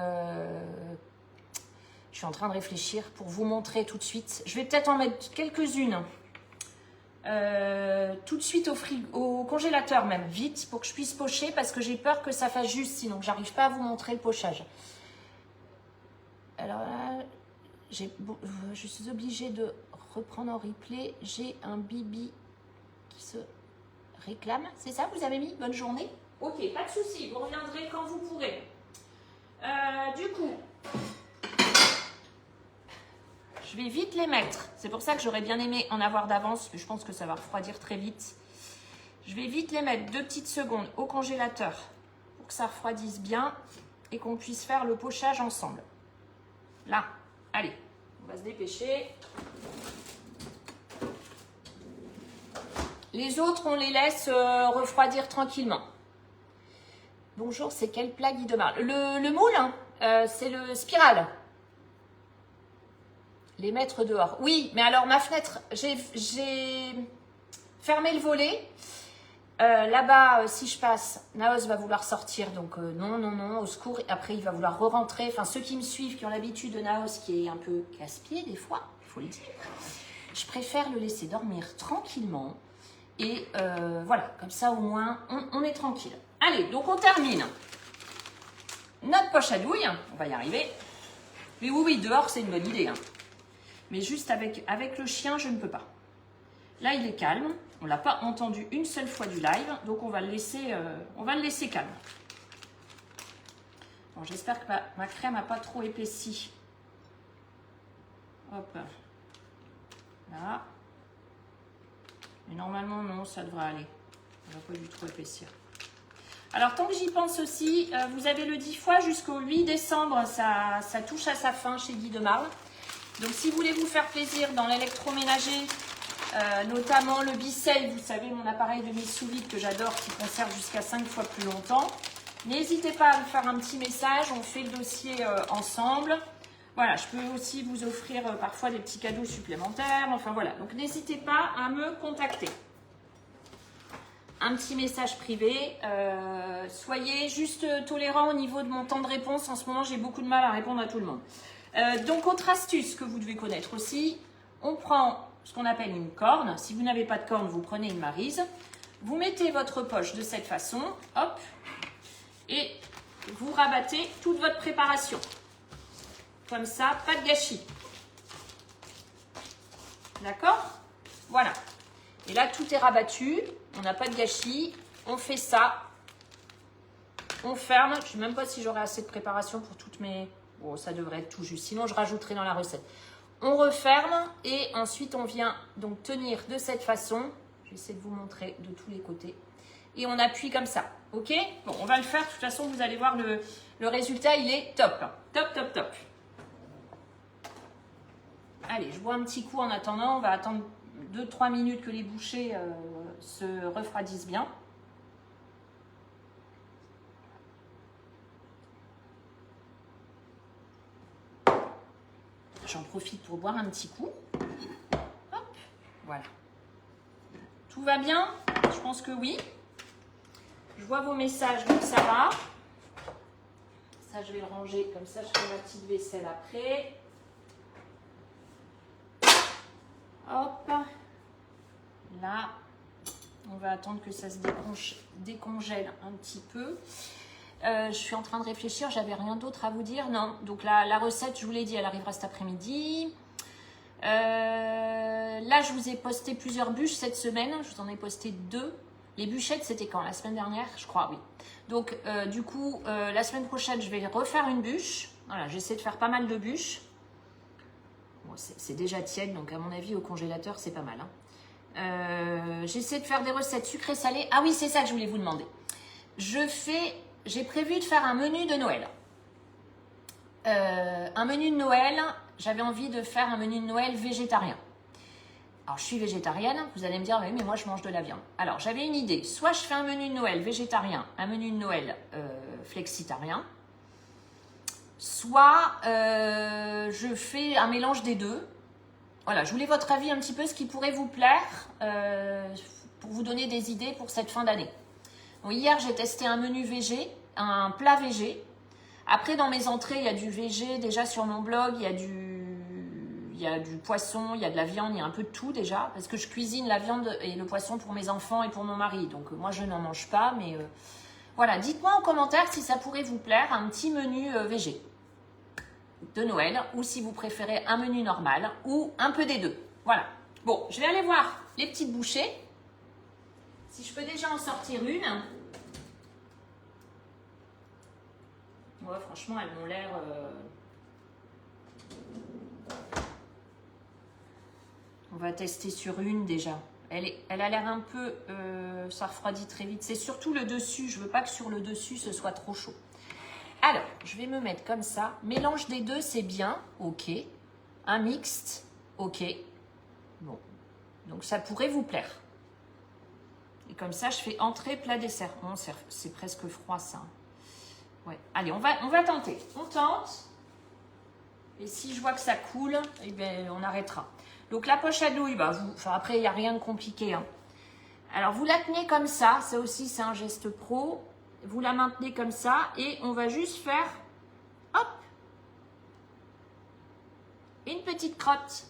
S1: suis en train de réfléchir pour vous montrer tout de suite. Je vais peut-être en mettre quelques-unes. Tout de suite au congélateur même, vite, pour que je puisse pocher, parce que j'ai peur que ça fasse juste, sinon j'arrive pas à vous montrer le pochage. Alors là, je suis obligée de reprendre en replay. J'ai un Bibi qui se réclame. C'est ça, vous avez mis? Bonne journée. Ok, pas de souci, vous reviendrez quand vous pourrez. Du coup, je vais vite les mettre. C'est pour ça que j'aurais bien aimé en avoir d'avance, mais je pense que ça va refroidir très vite. Je vais vite les mettre 2 petites secondes au congélateur pour que ça refroidisse bien et qu'on puisse faire le pochage ensemble. Là, allez, on va se dépêcher. Les autres, on les laisse refroidir tranquillement. Bonjour, c'est quel plat Guy Demar? Le moule, hein, c'est le spiral. Les mettre dehors. Oui, mais alors ma fenêtre, j'ai fermé le volet. Là-bas, si je passe, Naos va vouloir sortir. Donc non, non, non, au secours. Après, il va vouloir re-rentrer. Enfin, ceux qui me suivent, qui ont l'habitude de Naos, qui est un peu casse-pied des fois, il faut le dire. Je préfère le laisser dormir tranquillement. Et voilà, comme ça au moins, on est tranquille. Allez, donc on termine. Notre poche à douille, on va y arriver. Mais oui, oui, dehors, c'est une bonne idée. Hein. Mais juste avec le chien, je ne peux pas. Là, il est calme. On ne l'a pas entendu une seule fois du live. Donc, on va le laisser calme. Bon, j'espère que ma crème n'a pas trop épaissi. Hop. Là. Mais normalement, non, ça devrait aller. Ça ne va pas du tout épaissir. Alors, tant que j'y pense aussi, vous avez le 10 fois jusqu'au 8 décembre. Ça touche à sa fin chez Guy Demar. Donc, si vous voulez vous faire plaisir dans l'électroménager, notamment le Bicel, vous savez, mon appareil de mise sous vide que j'adore, qui conserve jusqu'à 5 fois plus longtemps, n'hésitez pas à me faire un petit message, on fait le dossier ensemble. Voilà, je peux aussi vous offrir parfois des petits cadeaux supplémentaires, enfin voilà. Donc, n'hésitez pas à me contacter. Un petit message privé, soyez juste tolérants au niveau de mon temps de réponse. En ce moment, j'ai beaucoup de mal à répondre à tout le monde. Donc, autre astuce que vous devez connaître aussi, on prend ce qu'on appelle une corne. Si vous n'avez pas de corne, vous prenez une maryse. Vous mettez votre poche de cette façon, hop, et vous rabattez toute votre préparation. Comme ça, pas de gâchis. D'accord? Voilà. Et là, tout est rabattu, on n'a pas de gâchis. On fait ça, on ferme. Je ne sais même pas si j'aurai assez de préparation pour toutes mes... Bon, ça devrait être tout juste, sinon je rajouterai dans la recette. On referme et ensuite on vient donc tenir de cette façon. J'essaie de vous montrer de tous les côtés. Et on appuie comme ça, ok? Bon, on va le faire, de toute façon vous allez voir le résultat, il est top. Top, top, top. Allez, je bois un petit coup en attendant, on va attendre 2-3 minutes que les bouchées se refroidissent bien. J'en profite pour boire un petit coup. Hop, voilà. Tout va bien? Je pense que oui. Je vois vos messages, donc ça va. Ça, je vais le ranger comme ça, je fais ma petite vaisselle après. Hop. Là, on va attendre que ça se décongèle un petit peu. Je suis en train de réfléchir, j'avais rien d'autre à vous dire. Non, donc la recette, je vous l'ai dit, elle arrivera cet après-midi. Là, je vous ai posté plusieurs bûches cette semaine. Je vous en ai posté 2. Les bûchettes, c'était quand? La semaine dernière, je crois, oui. Donc, du coup, la semaine prochaine, je vais refaire une bûche. Voilà, j'essaie de faire pas mal de bûches. Bon, c'est déjà tiède, donc à mon avis, au congélateur, c'est pas mal. Hein. J'essaie de faire des recettes sucrées-salées. Ah oui, c'est ça que je voulais vous demander. J'ai prévu de faire un menu de Noël. Un menu de Noël, j'avais envie de faire un menu de Noël végétarien. Alors, je suis végétarienne, vous allez me dire, oui, mais moi, je mange de la viande. Alors, j'avais une idée. Soit je fais un menu de Noël végétarien, un menu de Noël flexitarien, soit je fais un mélange des deux. Voilà, je voulais votre avis un petit peu, ce qui pourrait vous plaire, pour vous donner des idées pour cette fin d'année. Bon, hier, j'ai testé un menu VG, un plat VG. Après, dans mes entrées, il y a du VG. Déjà, sur mon blog, il y a du poisson, il y a de la viande, il y a un peu de tout déjà. Parce que je cuisine la viande et le poisson pour mes enfants et pour mon mari. Donc, moi, je n'en mange pas. Mais voilà, dites-moi en commentaire si ça pourrait vous plaire, un petit menu VG de Noël, ou si vous préférez un menu normal, ou un peu des deux. Voilà. Bon, je vais aller voir les petites bouchées. Si je peux déjà en sortir une. Ouais, franchement, elles m'ont l'air... On va tester sur une déjà. Elle a l'air un peu... ça refroidit très vite. C'est surtout le dessus. Je veux pas que sur le dessus, ce soit trop chaud. Alors, je vais me mettre comme ça. Mélange des deux, c'est bien. Ok. Un mixte. Ok. Bon. Donc, ça pourrait vous plaire. Et comme ça, je fais entrée, plat, dessert. Bon, c'est presque froid, ça. Ouais. Allez, on va tenter. On tente. Et si je vois que ça coule, eh bien, on arrêtera. Donc, la poche à douille, bah, après, il n'y a rien de compliqué. Hein. Alors, vous la tenez comme ça. Ça aussi, c'est un geste pro. Vous la maintenez comme ça et on va juste faire, hop, une petite crotte.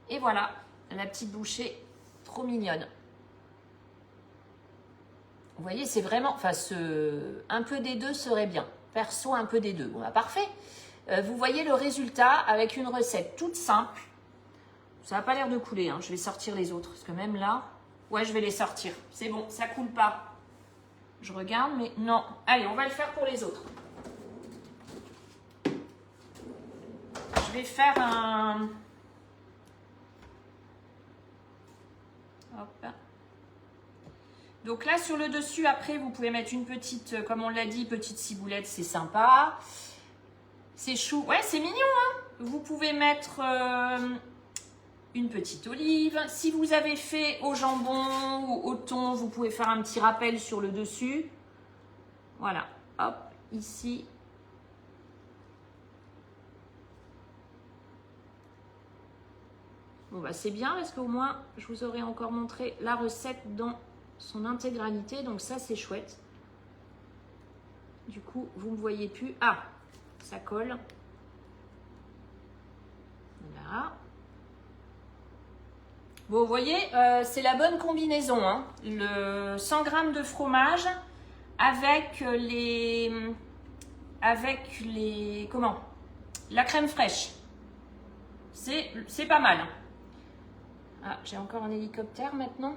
S1: Et voilà, la petite bouchée, trop mignonne. Vous voyez, c'est vraiment, enfin, un peu des deux serait bien. Perso, un peu des deux. Bon, bah, parfait. Vous voyez le résultat avec une recette toute simple. Ça n'a pas l'air de couler, hein. Je vais sortir les autres. Parce que même là, ouais, je vais les sortir. C'est bon, ça coule pas. Je regarde, mais non. Allez, on va le faire pour les autres. Je vais faire un... Hop. Donc là, sur le dessus, après, vous pouvez mettre une petite, comme on l'a dit, petite ciboulette, c'est sympa. C'est chou. Ouais, c'est mignon, hein. Vous pouvez mettre une petite olive. Si vous avez fait au jambon ou au thon, vous pouvez faire un petit rappel sur le dessus. Voilà, hop, ici. Bon, bah c'est bien parce qu'au moins, je vous aurais encore montré la recette dans son intégralité. Donc ça, c'est chouette. Du coup, vous ne me voyez plus. Ah, ça colle. Là. Bon, vous voyez, c'est la bonne combinaison. Hein. Le 100 g de fromage avec comment, la crème fraîche. C'est pas mal. Ah, j'ai encore un hélicoptère maintenant.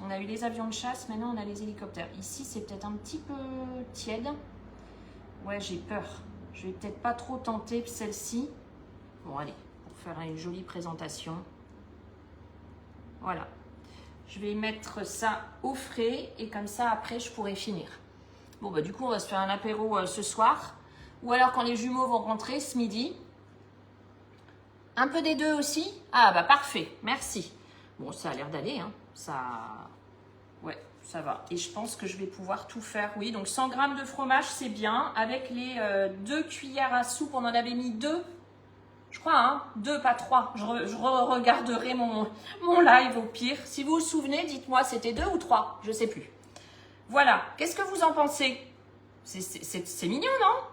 S1: On a eu les avions de chasse, maintenant on a les hélicoptères. Ici, c'est peut-être un petit peu tiède. Ouais, j'ai peur. Je vais peut-être pas trop tenter celle-ci. Bon, allez, pour faire une jolie présentation. Voilà. Je vais mettre ça au frais et comme ça, après, je pourrai finir. Bon, bah du coup, on va se faire un apéro ce soir. Ou alors quand les jumeaux vont rentrer ce midi. Un peu des deux aussi? Ah, bah parfait, merci. Bon, ça a l'air d'aller, hein. Ça... Ouais, ça va. Et je pense que je vais pouvoir tout faire. Oui, donc 100 g de fromage, c'est bien. Avec les 2 cuillères à soupe, on en avait mis 2. Je crois, hein, 2, pas 3. Je regarderai mon live au pire. Si vous vous souvenez, dites-moi, c'était 2 ou 3? Je sais plus. Voilà. Qu'est-ce que vous en pensez? C'est mignon, non?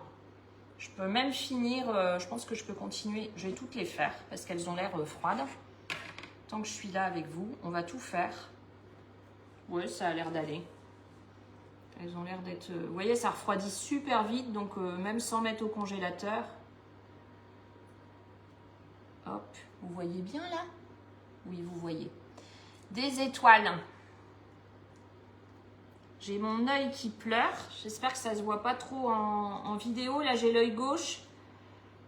S1: Je peux même finir, je pense que je peux continuer. Je vais toutes les faire parce qu'elles ont l'air froides. Tant que je suis là avec vous, on va tout faire. Ouais, ça a l'air d'aller. Elles ont l'air d'être... vous voyez, ça refroidit super vite, donc même sans mettre au congélateur. Hop, vous voyez bien là? Oui, vous voyez. Des étoiles. J'ai mon œil qui pleure. J'espère que ça ne se voit pas trop en vidéo. Là, j'ai l'œil gauche.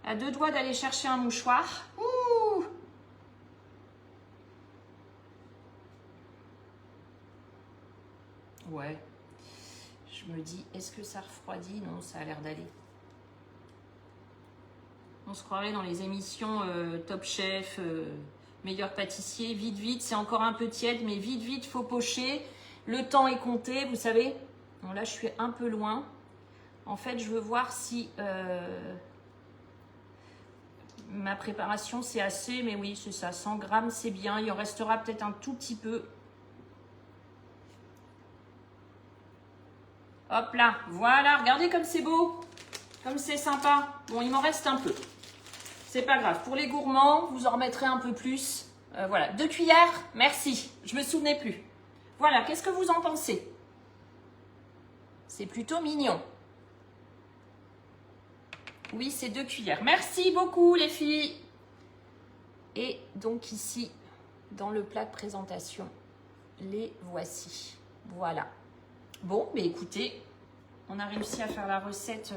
S1: À 2 doigts d'aller chercher un mouchoir. Ouh! Ouais. Je me dis, est-ce que ça refroidit? Non, ça a l'air d'aller. On se croirait dans les émissions Top Chef, Meilleur Pâtissier. Vite, vite, c'est encore un peu tiède, mais vite, vite, faut pocher. Le temps est compté, vous savez. Bon, là, je suis un peu loin. En fait, je veux voir si Ma préparation, c'est assez, mais oui, c'est ça. 100 grammes, c'est bien. Il en restera peut-être un tout petit peu. Hop là, voilà. Regardez comme c'est beau. Comme c'est sympa. Bon, il m'en reste un peu. C'est pas grave. Pour les gourmands, vous en remettrez un peu plus. Voilà, 2 cuillères. Merci. Je me souvenais plus. Voilà, qu'est-ce que vous en pensez? C'est plutôt mignon. Oui, c'est 2 cuillères. Merci beaucoup, les filles. Et donc ici, dans le plat de présentation, les voici. Voilà. Bon, mais écoutez, on a réussi à faire la recette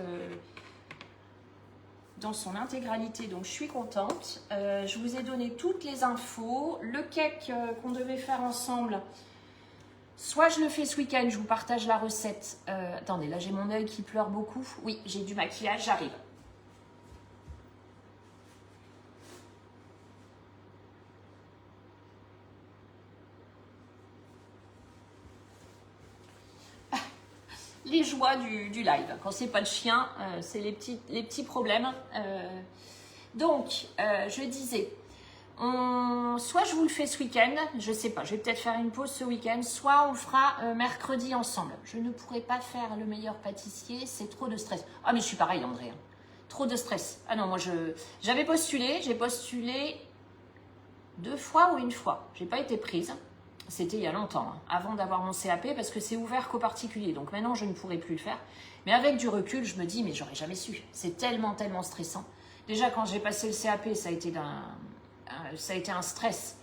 S1: dans son intégralité, donc je suis contente. Je vous ai donné toutes les infos. Le cake qu'on devait faire ensemble, soit je le fais ce week-end, je vous partage la recette. Attendez, là j'ai mon œil qui pleure beaucoup. Oui, j'ai du maquillage, j'arrive. Les joies du live. Quand c'est pas le chien, c'est les petits problèmes. Donc, je disais, soit je vous le fais ce week-end, je sais pas, je vais peut-être faire une pause ce week-end, soit on le fera mercredi ensemble. Je ne pourrai pas faire le meilleur pâtissier, c'est trop de stress. Ah, mais je suis pareil, André. Hein. Trop de stress. Ah non, moi, j'avais postulé, j'ai postulé 2 fois ou 1 fois. J'ai pas été prise. C'était il y a longtemps, hein, avant d'avoir mon CAP, parce que c'est ouvert qu'aux particuliers. Donc maintenant, je ne pourrai plus le faire. Mais avec du recul, je me dis, mais j'aurais jamais su. C'est tellement, tellement stressant. Déjà, quand j'ai passé le CAP, ça a été un stress.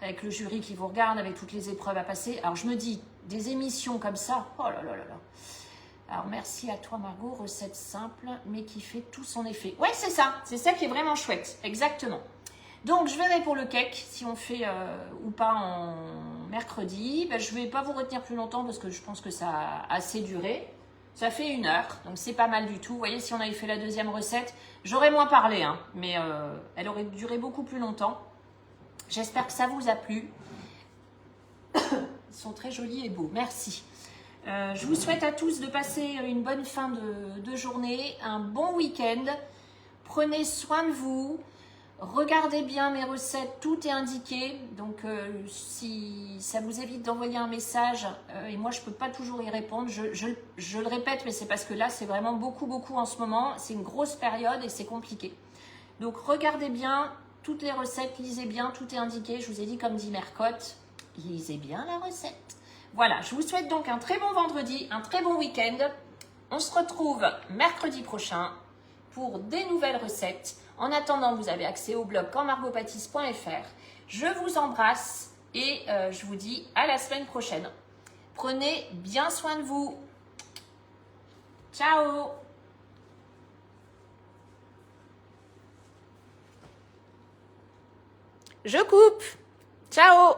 S1: Avec le jury qui vous regarde, avec toutes les épreuves à passer. Alors je me dis, des émissions comme ça, oh là là là là. Alors merci à toi Margot, recette simple, mais qui fait tout son effet. Ouais, c'est ça qui est vraiment chouette, exactement. Donc, je verrai pour le cake, si on fait ou pas en mercredi. Ben, je ne vais pas vous retenir plus longtemps parce que je pense que ça a assez duré. Ça fait 1 heure, donc c'est pas mal du tout. Vous voyez, si on avait fait la deuxième recette, j'aurais moins parlé, hein, mais elle aurait duré beaucoup plus longtemps. J'espère que ça vous a plu. Ils sont très jolis et beaux, merci. Je vous souhaite à tous de passer une bonne fin de journée, un bon week-end. Prenez soin de vous. Regardez bien mes recettes, tout est indiqué. Donc, si ça vous évite d'envoyer un message, et moi, je ne peux pas toujours y répondre. Je le répète, mais c'est parce que là, c'est vraiment beaucoup, beaucoup en ce moment. C'est une grosse période et c'est compliqué. Donc, regardez bien toutes les recettes, lisez bien, tout est indiqué. Je vous ai dit, comme dit Mercotte, lisez bien la recette. Voilà, je vous souhaite donc un très bon vendredi, un très bon week-end. On se retrouve mercredi prochain pour des nouvelles recettes. En attendant, vous avez accès au blog quandmargotpâtisse.fr. Je vous embrasse et je vous dis à la semaine prochaine. Prenez bien soin de vous. Ciao! Je coupe. Ciao!